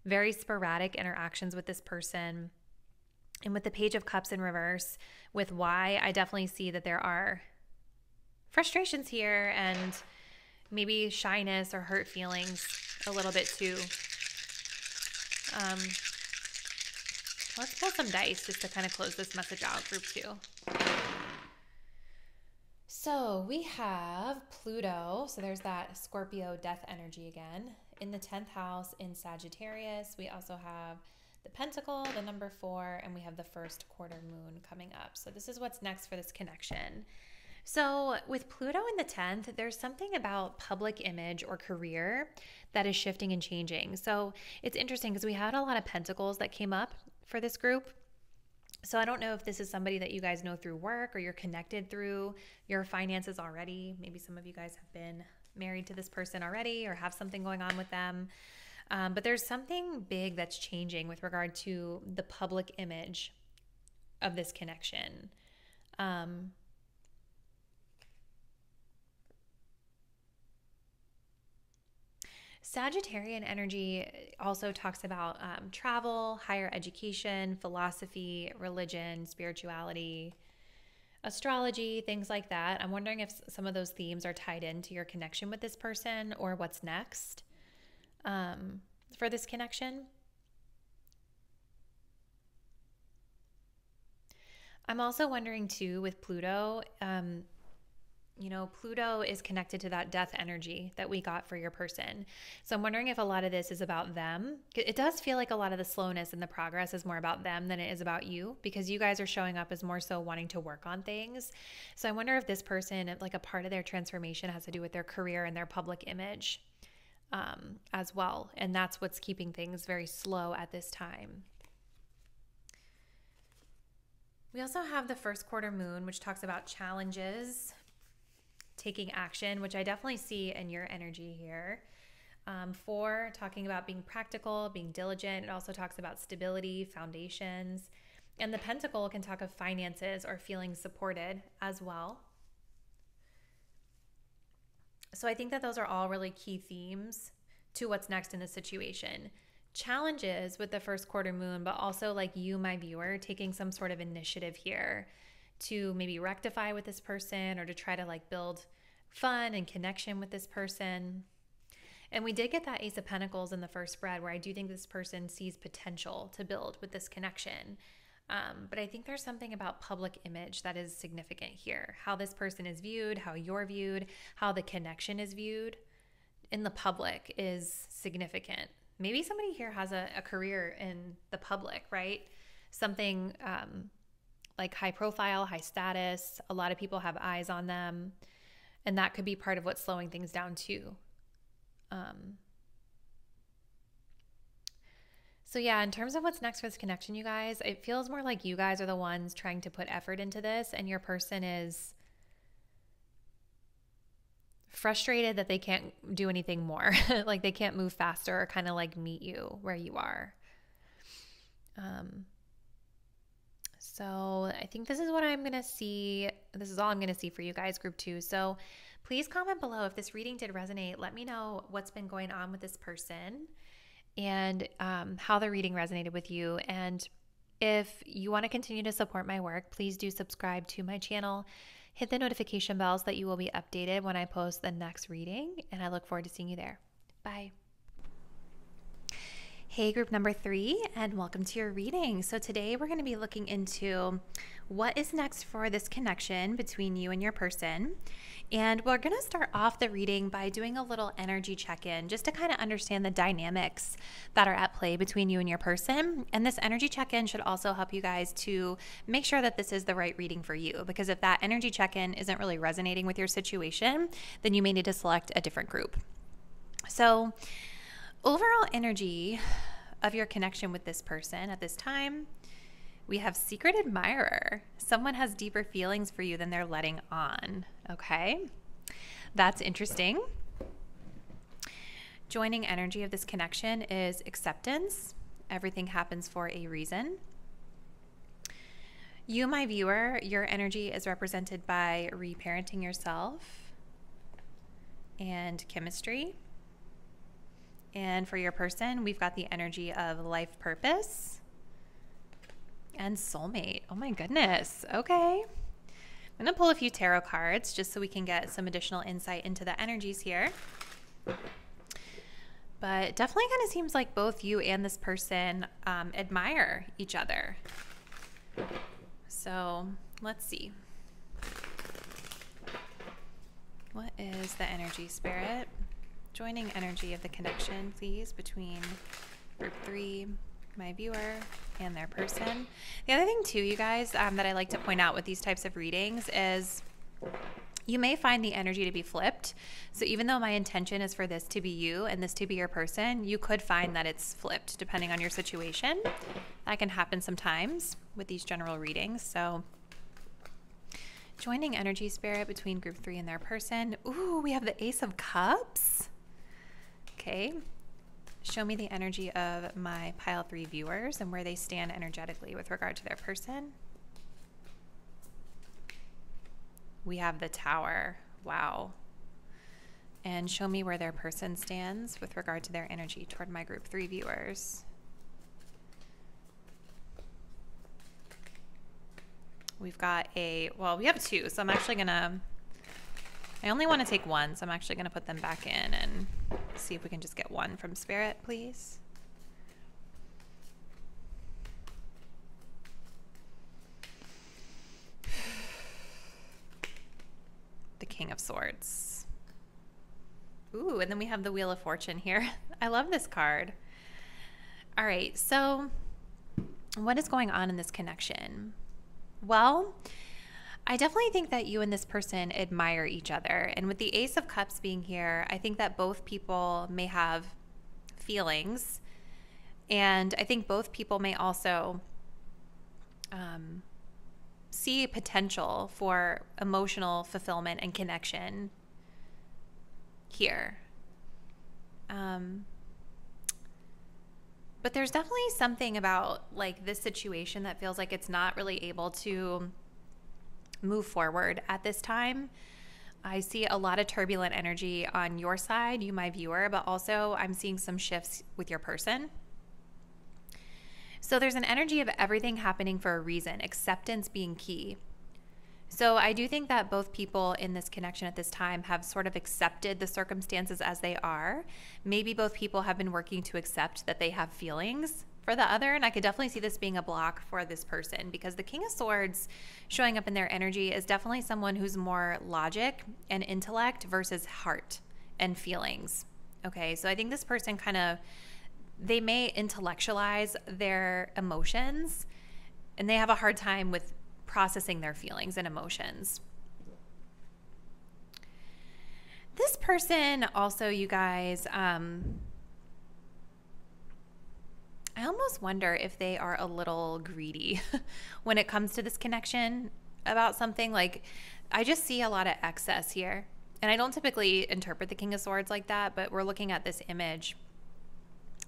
very sporadic interactions with this person. And with the Page of Cups in reverse, with why, I definitely see that there are frustrations here and maybe shyness or hurt feelings a little bit too. Let's pull some dice just to kind of close this message out, group 2. So we have Pluto. So there's that Scorpio death energy again in the 10th house in Sagittarius. We also have the Pentacle, the number 4, and we have the first quarter moon coming up. So this is what's next for this connection. So with Pluto in the 10th, there's something about public image or career that is shifting and changing. So it's interesting because we had a lot of pentacles that came up for this group. So I don't know if this is somebody that you guys know through work or you're connected through your finances already. Maybe some of you guys have been married to this person already or have something going on with them. But there's something big that's changing with regard to the public image of this connection. Sagittarian energy also talks about travel, higher education, philosophy, religion, spirituality, astrology, things like that. I'm wondering if some of those themes are tied into your connection with this person or what's next for this connection. I'm also wondering too with Pluto, you know, Pluto is connected to that death energy that we got for your person. So I'm wondering if a lot of this is about them. It does feel like a lot of the slowness and the progress is more about them than it is about you, because you guys are showing up as more so wanting to work on things. So I wonder if this person, like a part of their transformation has to do with their career and their public image as well. And that's what's keeping things very slow at this time. We also have the first quarter moon, which talks about challenges, taking action, which I definitely see in your energy here. 4, talking about being practical, being diligent. It also talks about stability, foundations. And the Pentacle can talk of finances or feeling supported as well. So I think that those are all really key themes to what's next in the situation. Challenges with the first quarter moon, but also like you, my viewer, taking some sort of initiative here to maybe rectify with this person or to try to like build fun and connection with this person. And we did get that Ace of Pentacles in the first spread where I do think this person sees potential to build with this connection. But I think there's something about public image that is significant here. How this person is viewed, how you're viewed, how the connection is viewed in the public is significant. Maybe somebody here has a career in the public, right? Something like high profile, high status. A lot of people have eyes on them. And that could be part of what's slowing things down too. So yeah, in terms of what's next for this connection, you guys, it feels more like you guys are the ones trying to put effort into this and your person is frustrated that they can't do anything more. Like they can't move faster or kind of like meet you where you are. So I think this is what I'm going to see. This is all I'm going to see for you guys, group 2. So please comment below if this reading did resonate. Let me know what's been going on with this person and how the reading resonated with you. And if you want to continue to support my work, please do subscribe to my channel. Hit the notification bells that you will be updated when I post the next reading, and I look forward to seeing you there. Bye. Hey, group number 3, and welcome to your reading. So today we're going to be looking into what is next for this connection between you and your person. And we're going to start off the reading by doing a little energy check-in just to kind of understand the dynamics that are at play between you and your person. And this energy check-in should also help you guys to make sure that this is the right reading for you, because if that energy check-in isn't really resonating with your situation, then you may need to select a different group. So overall energy of your connection with this person at this time, we have secret admirer. Someone has deeper feelings for you than they're letting on. Okay, that's interesting. Joining energy of this connection is acceptance. Everything happens for a reason. You, my viewer, your energy is represented by reparenting yourself and chemistry. And for your person, we've got the energy of life purpose and soulmate. Oh my goodness. Okay. I'm going to pull a few tarot cards just so we can get some additional insight into the energies here. But definitely kind of seems like both you and this person admire each other. So let's see. What is the energy, Spirit? Joining energy of the connection, please, between group 3, my viewer, and their person. The other thing too, you guys, that I like to point out with these types of readings is you may find the energy to be flipped. So even though my intention is for this to be you and this to be your person, you could find that it's flipped depending on your situation. That can happen sometimes with these general readings. So joining energy, Spirit, between group 3 and their person. Ooh, we have the Ace of Cups. Okay, show me the energy of my pile 3 viewers and where they stand energetically with regard to their person. We have the Tower. Wow. And show me where their person stands with regard to their energy toward my group 3 viewers. We've got well, we have 2, so I'm actually gonna, I only want to take 1, so I'm actually going to put them back in and see if we can just get 1 from Spirit, please. The King of Swords. Ooh, and then we have the Wheel of Fortune here. I love this card. All right, so what is going on in this connection? Well, I definitely think that you and this person admire each other. And with the Ace of Cups being here, I think that both people may have feelings. And I think both people may also see potential for emotional fulfillment and connection here. But there's definitely something about like this situation that feels like it's not really able to move forward at this time. I see a lot of turbulent energy on your side, you, my viewer, but also I'm seeing some shifts with your person. So there's an energy of everything happening for a reason, acceptance being key. So I do think that both people in this connection at this time have sort of accepted the circumstances as they are. Maybe both people have been working to accept that they have feelings for the other, and I could definitely see this being a block for this person because the King of Swords showing up in their energy is definitely someone who's more logic and intellect versus heart and feelings. Okay, so I think this person they may intellectualize their emotions and they have a hard time with processing their feelings and emotions. This person also, you guys, I almost wonder if they are a little greedy when it comes to this connection about something. Like, I just see a lot of excess here. And I don't typically interpret the King of Swords like that, but we're looking at this image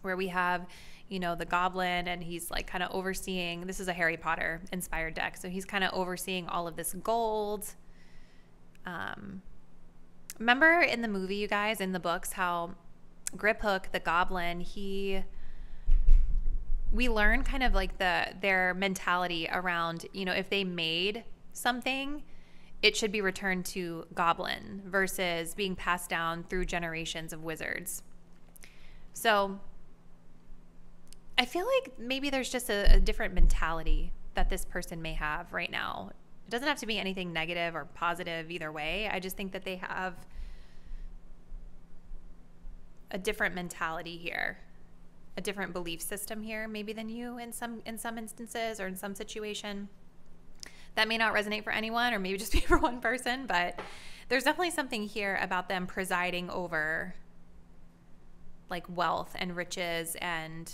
where we have, you know, the goblin, and he's like kind of overseeing, this is a Harry Potter inspired deck. So he's kind of overseeing all of this gold. Remember in the movie, you guys, in the books, how Griphook, the goblin, we learn kind of like their mentality around, you know, if they made something, it should be returned to goblin versus being passed down through generations of wizards. So I feel like maybe there's just a different mentality that this person may have right now. It doesn't have to be anything negative or positive either way. I just think that they have a different mentality here, a different belief system here maybe than you in some instances or in some situation. That may not resonate for anyone, or maybe just be for one person, but there's definitely something here about them presiding over like wealth and riches and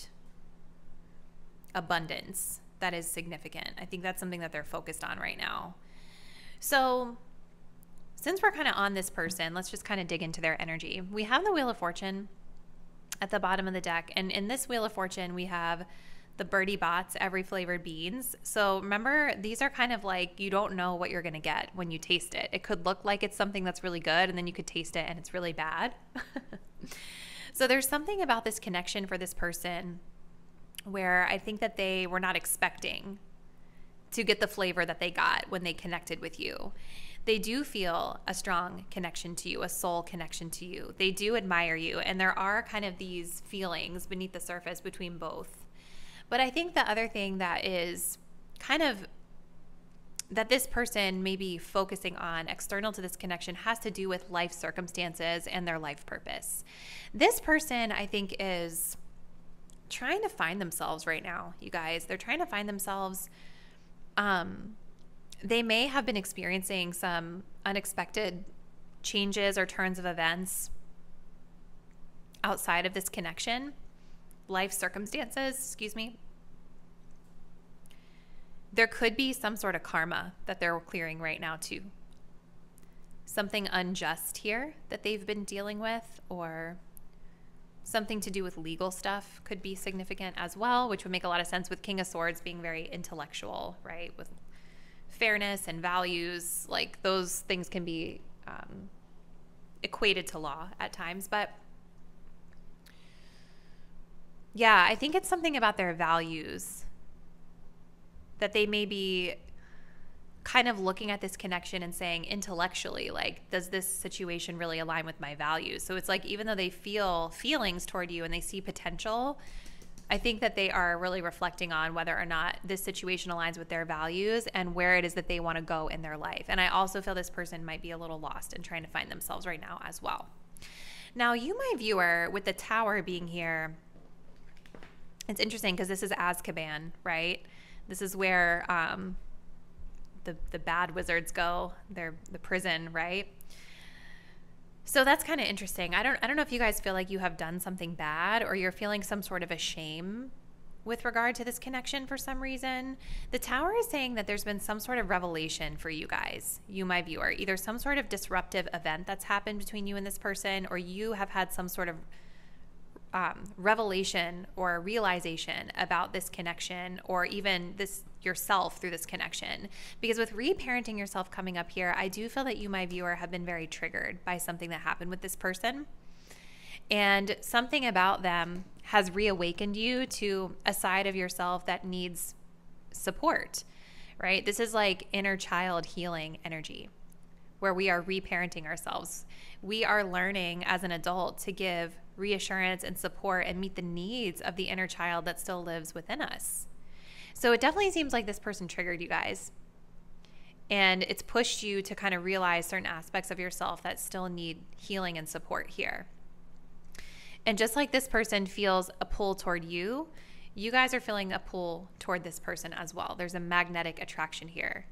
abundance that is significant. I think that's something that they're focused on right now. So since we're kind of on this person, let's just kind of dig into their energy. We have the Wheel of Fortune at the bottom of the deck, and in this Wheel of Fortune we have the Birdie Bots, every flavored beans. So remember, these are kind of like, you don't know what you're going to get when you taste it. It could look like it's something that's really good, and then you could taste it and it's really bad. So there's something about this connection for this person where I think that they were not expecting to get the flavor that they got when they connected with you. They do feel a strong connection to you, a soul connection to you. They do admire you, and there are kind of these feelings beneath the surface between both. But I think the other thing that is kind of that this person may be focusing on external to this connection has to do with life circumstances and their life purpose. This person, I think, is trying to find themselves right now, you guys. They're trying to find themselves. They may have been experiencing some unexpected changes or turns of events outside of this connection. Life circumstances, excuse me. There could be some sort of karma that they're clearing right now too. Something unjust here that they've been dealing with, or something to do with legal stuff could be significant as well, which would make a lot of sense with King of Swords being very intellectual, right? With fairness and values, like those things can be equated to law at times. But yeah, I think it's something about their values that they may be kind of looking at this connection and saying intellectually, like, does this situation really align with my values? So it's like, even though they feel feelings toward you and they see potential, I think that they are really reflecting on whether or not this situation aligns with their values and where it is that they want to go in their life. And I also feel this person might be a little lost and trying to find themselves right now as well. Now, you, my viewer, with the Tower being here, it's interesting because this is Azkaban, right? This is where the bad wizards go. They're the prison, right? So that's kind of interesting. I don't know if you guys feel like you have done something bad or you're feeling some sort of a shame with regard to this connection for some reason. The Tower is saying that there's been some sort of revelation for you guys, you, my viewer, either some sort of disruptive event that's happened between you and this person, or you have had some sort of revelation or realization about this connection, or even this yourself through this connection. Because with reparenting yourself coming up here, I do feel that you, my viewer, have been very triggered by something that happened with this person. And something about them has reawakened you to a side of yourself that needs support, right? This is like inner child healing energy, where we are reparenting ourselves. We are learning as an adult to give reassurance and support and meet the needs of the inner child that still lives within us. So it definitely seems like this person triggered you guys, and it's pushed you to kind of realize certain aspects of yourself that still need healing and support here. And just like this person feels a pull toward you, you guys are feeling a pull toward this person as well. There's a magnetic attraction here.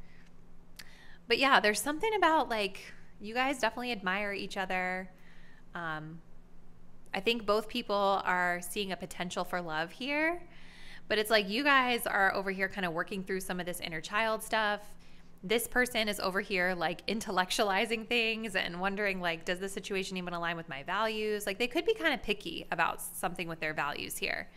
But yeah, there's something about, like, you guys definitely admire each other. I think both people are seeing a potential for love here, but it's like you guys are over here kind of working through some of this inner child stuff. This person is over here like intellectualizing things and wondering, like, does this situation even align with my values? Like, they could be kind of picky about something with their values here.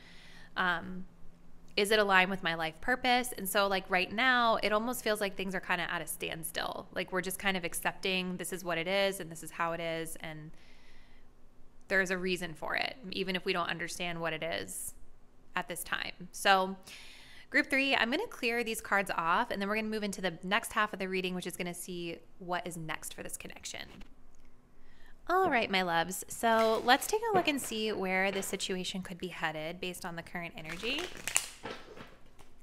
Is it aligned with my life purpose? And so, like, right now, it almost feels like things are kind of at a standstill. Like, we're just kind of accepting this is what it is and this is how it is, and there's a reason for it, even if we don't understand what it is at this time. So Group 3, I'm going to clear these cards off, and then we're going to move into the next half of the reading, which is going to see what is next for this connection. All right, my loves. So let's take a look and see where this situation could be headed based on the current energy.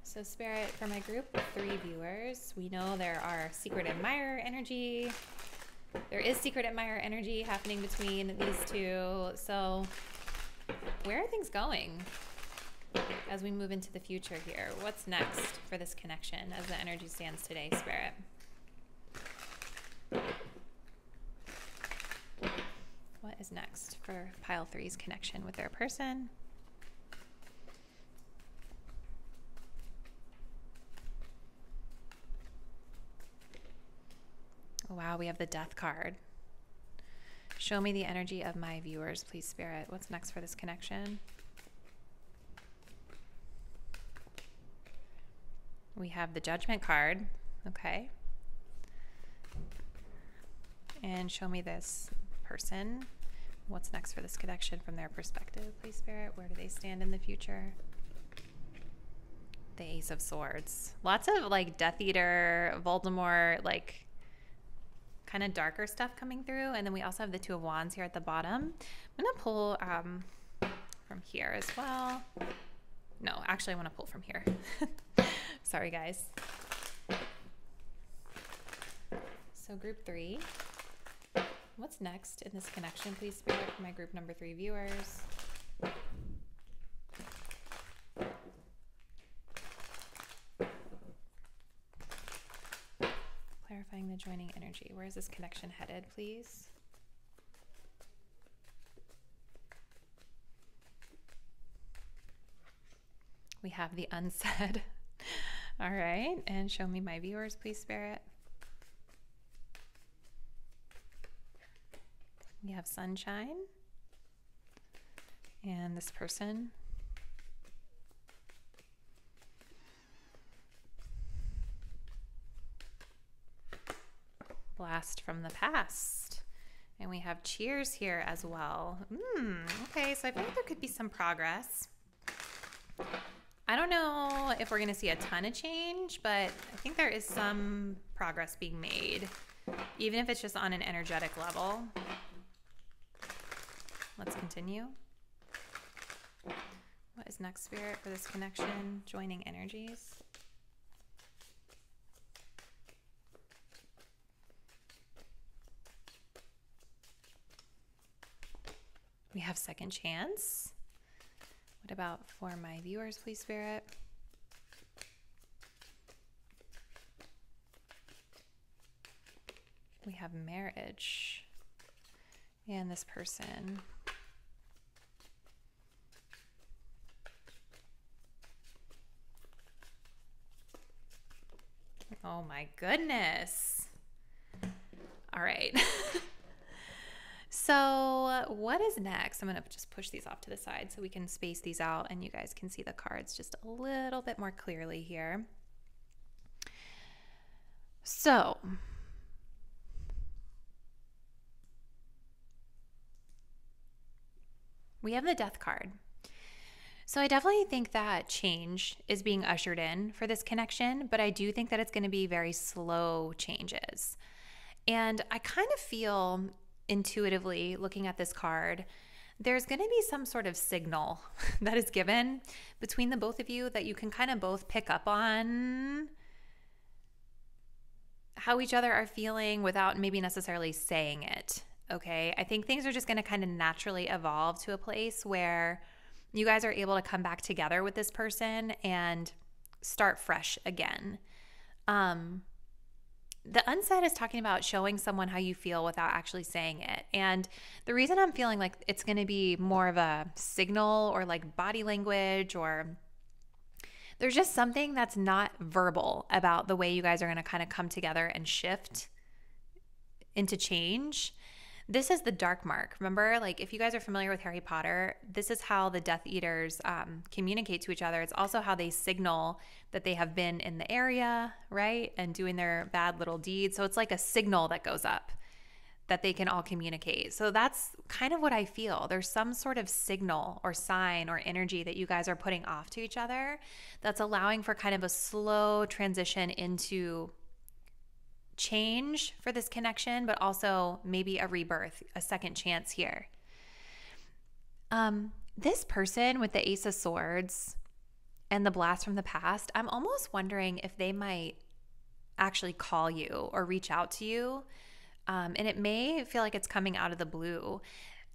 So Spirit, for my group of 3 viewers, we know there are secret admirer energy. There is secret admirer energy happening between these two. So where are things going as we move into the future here? What's next for this connection as the energy stands today, Spirit? What is next for pile 3's connection with their person? Oh, wow, we have the Death card. Show me the energy of my viewers, please, Spirit. What's next for this connection? We have the Judgment card. Okay. And show me this person. What's next for this connection from their perspective, please, Spirit? Where do they stand in the future? The Ace of Swords. Lots of like Death Eater, Voldemort, like kind of darker stuff coming through. And then we also have the Two of Wands here at the bottom. I'm going to pull from here as well. No, actually I want to pull from here. Sorry, guys. So group 3. What's next in this connection, please, Spirit, for my group number 3 viewers? Clarifying the joining energy. Where is this connection headed, please? We have the Unsaid. All right, and show me my viewers, please, Spirit. We have Sunshine and this person. Blast from the past. And we have Cheers here as well. Okay, so I feel like there could be some progress. I don't know if we're going to see a ton of change, but I think there is some progress being made, even if it's just on an energetic level. Let's continue. What is next, Spirit, for this connection? Joining energies. We have Second Chance. What about for my viewers, please, Spirit? We have Marriage and this person. Oh my goodness. All right. So what is next? I'm going to just push these off to the side so we can space these out and you guys can see the cards just a little bit more clearly here. So we have the Death card. So I definitely think that change is being ushered in for this connection, but I do think that it's going to be very slow changes. And I kind of feel intuitively looking at this card, there's going to be some sort of signal that is given between the both of you that you can kind of both pick up on how each other are feeling without maybe necessarily saying it. Okay. I think things are just going to kind of naturally evolve to a place where you guys are able to come back together with this person and start fresh again. The Unsaid is talking about showing someone how you feel without actually saying it. And the reason I'm feeling like it's going to be more of a signal or like body language, or there's just something that's not verbal about the way you guys are going to kind of come together and shift into change. This is the dark mark. Remember, like if you guys are familiar with Harry Potter, this is how the Death Eaters communicate to each other. It's also how they signal that they have been in the area, right? And doing their bad little deeds. So it's like a signal that goes up that they can all communicate. So that's kind of what I feel. There's some sort of signal or sign or energy that you guys are putting off to each other that's allowing for kind of a slow transition into change for this connection, but also maybe a rebirth, a second chance here. This person with the Ace of Swords and the blast from the past, I'm almost wondering if they might actually call you or reach out to you. And it may feel like it's coming out of the blue.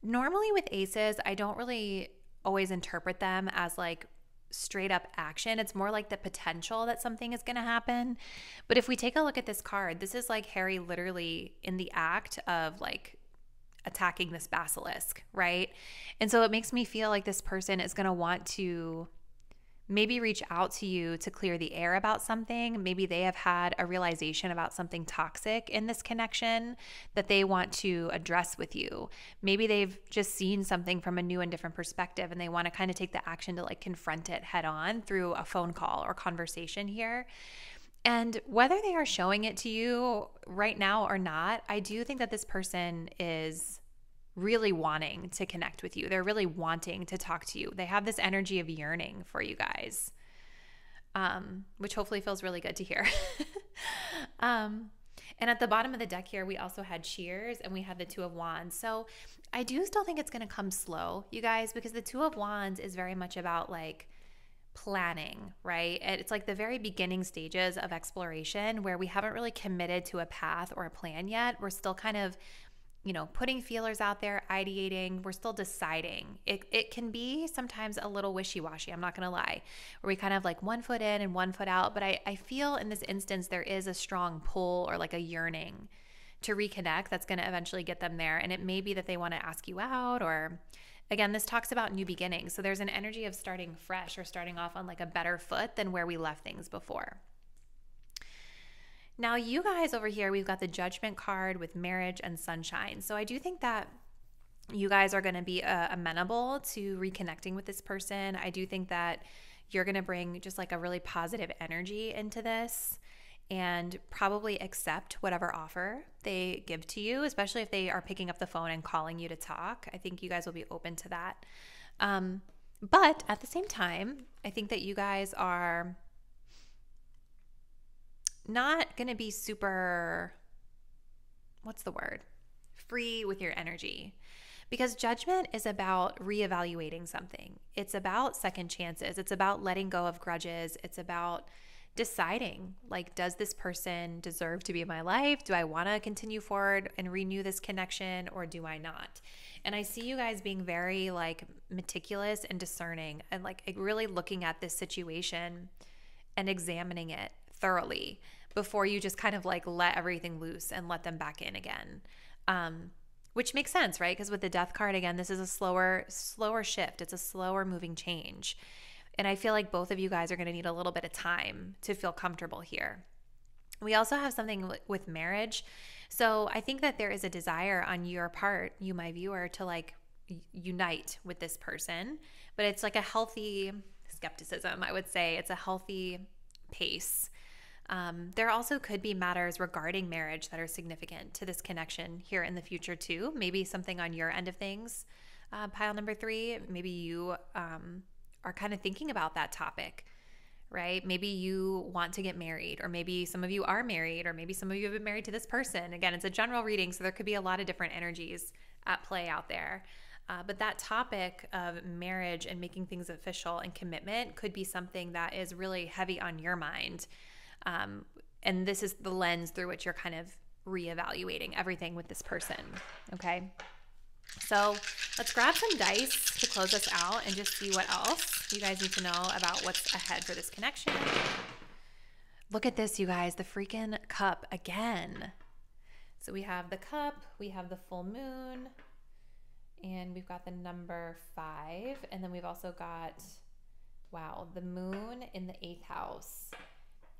Normally with aces, I don't really always interpret them as like straight up action. It's more like the potential that something is going to happen. But if we take a look at this card, this is like Harry literally in the act of like attacking this basilisk, right? And so it makes me feel like this person is going to want to maybe reach out to you to clear the air about something. Maybe they have had a realization about something toxic in this connection that they want to address with you. Maybe they've just seen something from a new and different perspective and they want to kind of take the action to like confront it head on through a phone call or conversation here. And whether they are showing it to you right now or not, I do think that this person is really wanting to connect with you. They're really wanting to talk to you. They have this energy of yearning for you guys, which hopefully feels really good to hear. And at the bottom of the deck here, we also had Cheers and we had the Two of Wands. So I do still think it's going to come slow, you guys, because the Two of Wands is very much about like planning, right? It's like the very beginning stages of exploration where we haven't really committed to a path or a plan yet. We're still kind of putting feelers out there, ideating. We're still deciding. It can be sometimes a little wishy-washy, I'm not going to lie, where we kind of like one foot in and one foot out. But I feel in this instance, there is a strong pull or like a yearning to reconnect that's going to eventually get them there. And it may be that they want to ask you out, or again, this talks about new beginnings. So there's an energy of starting fresh or starting off on like a better foot than where we left things before. Now, you guys over here, we've got the Judgment card with marriage and sunshine. So I do think that you guys are going to be amenable to reconnecting with this person. I do think that you're going to bring just like a really positive energy into this and probably accept whatever offer they give to you, especially if they are picking up the phone and calling you to talk. I think you guys will be open to that. But at the same time, I think that you guys are not going to be super, free with your energy, because Judgment is about reevaluating something. It's about second chances. It's about letting go of grudges. It's about deciding, like, does this person deserve to be in my life? Do I want to continue forward and renew this connection, or do I not? And I see you guys being very like meticulous and discerning and like really looking at this situation and examining it thoroughly before you just kind of like let everything loose and let them back in again. Which makes sense, right? Because with the Death card, again, this is a slower shift. It's a slower moving change. And I feel like both of you guys are going to need a little bit of time to feel comfortable here. We also have something with marriage. So I think that there is a desire on your part, you, my viewer, to like unite with this person, but it's like a healthy skepticism, I would say. It's a healthy pace. There also could be matters regarding marriage that are significant to this connection here in the future too. Maybe something on your end of things, pile number 3. Maybe you are kind of thinking about that topic, right? Maybe you want to get married, or maybe some of you are married, or maybe some of you have been married to this person. Again, it's a general reading, so there could be a lot of different energies at play out there. But that topic of marriage and making things official and commitment could be something that is really heavy on your mind. And this is the lens through which you're kind of reevaluating everything with this person, okay? So let's grab some dice to close us out and just see what else you guys need to know about what's ahead for this connection. Look at this, you guys, the freaking cup again. So we have the cup, we have the full moon, and we've got the number 5. And then we've also got, wow, the moon in the 8th house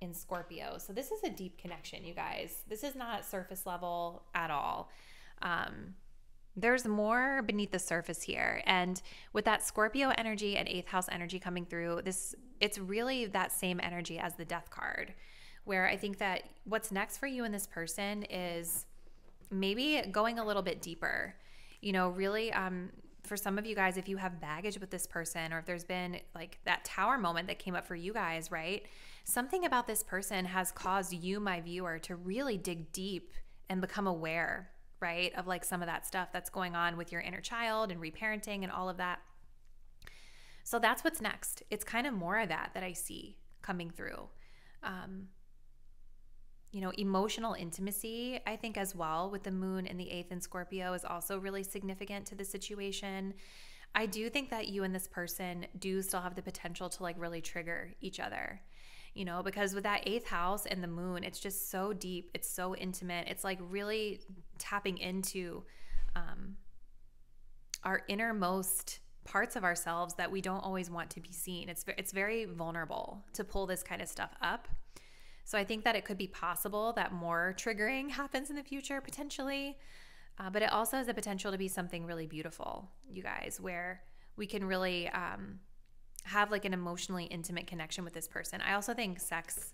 in Scorpio. So this is a deep connection, you guys. This is not surface level at all. There's more beneath the surface here. And with that Scorpio energy and 8th house energy coming through, it's really that same energy as the Death card, where I think that what's next for you and this person is maybe going a little bit deeper, really, for some of you guys, if you have baggage with this person, or if there's been like that tower moment that came up for you guys, right? Something about this person has caused you, my viewer, to really dig deep and become aware, right? Of like some of that stuff that's going on with your inner child and reparenting and all of that. So that's what's next. It's kind of more of that I see coming through. Emotional intimacy, I think as well, with the moon in the 8th in Scorpio is also really significant to the situation. I do think that you and this person do still have the potential to like really trigger each other, because with that 8th house and the moon, it's just so deep. It's so intimate. It's like really tapping into our innermost parts of ourselves that we don't always want to be seen. It's very vulnerable to pull this kind of stuff up. So I think that it could be possible that more triggering happens in the future potentially, but it also has the potential to be something really beautiful, you guys, where we can really have like an emotionally intimate connection with this person. I also think sex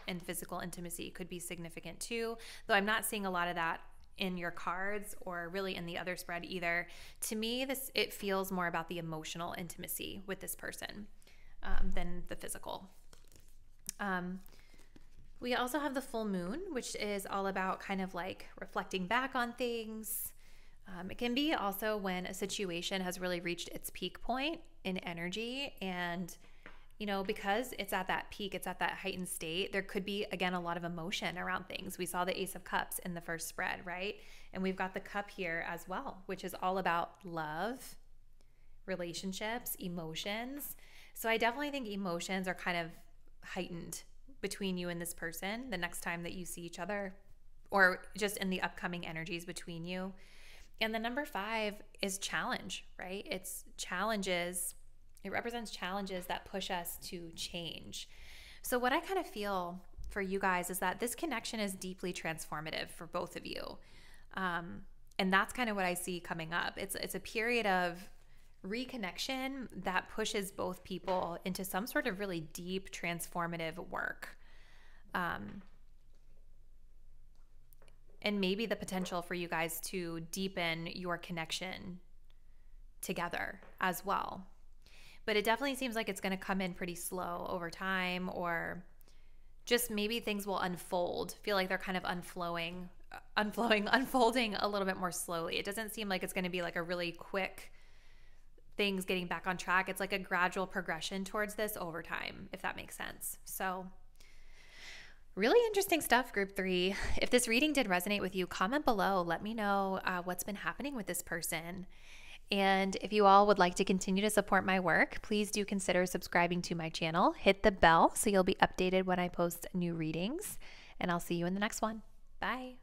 and physical intimacy could be significant too, though I'm not seeing a lot of that in your cards or really in the other spread either. To me, it feels more about the emotional intimacy with this person than the physical. We also have the full moon, which is all about kind of like reflecting back on things. It can be also when a situation has really reached its peak point in energy, and because it's at that peak, it's at that heightened state, there could be, again, a lot of emotion around things. We saw the Ace of Cups in the first spread, right? And we've got the Cup here as well, which is all about love, relationships, emotions. So I definitely think emotions are kind of heightened between you and this person the next time that you see each other, or just in the upcoming energies between you. And the number 5 is challenge, right? It's challenges. It represents challenges that push us to change. So what I kind of feel for you guys is that this connection is deeply transformative for both of you. And that's kind of what I see coming up. It's a period of reconnection that pushes both people into some sort of really deep transformative work. And maybe the potential for you guys to deepen your connection together as well. But it definitely seems like it's going to come in pretty slow over time, or just maybe things will feel like they're kind of unfolding a little bit more slowly. It doesn't seem like it's going to be like a really quick things getting back on track. It's like a gradual progression towards this over time, if that makes sense. So really interesting stuff, Group 3. If this reading did resonate with you, comment below. Let me know what's been happening with this person. And if you all would like to continue to support my work, please do consider subscribing to my channel. Hit the bell so you'll be updated when I post new readings. And I'll see you in the next one. Bye.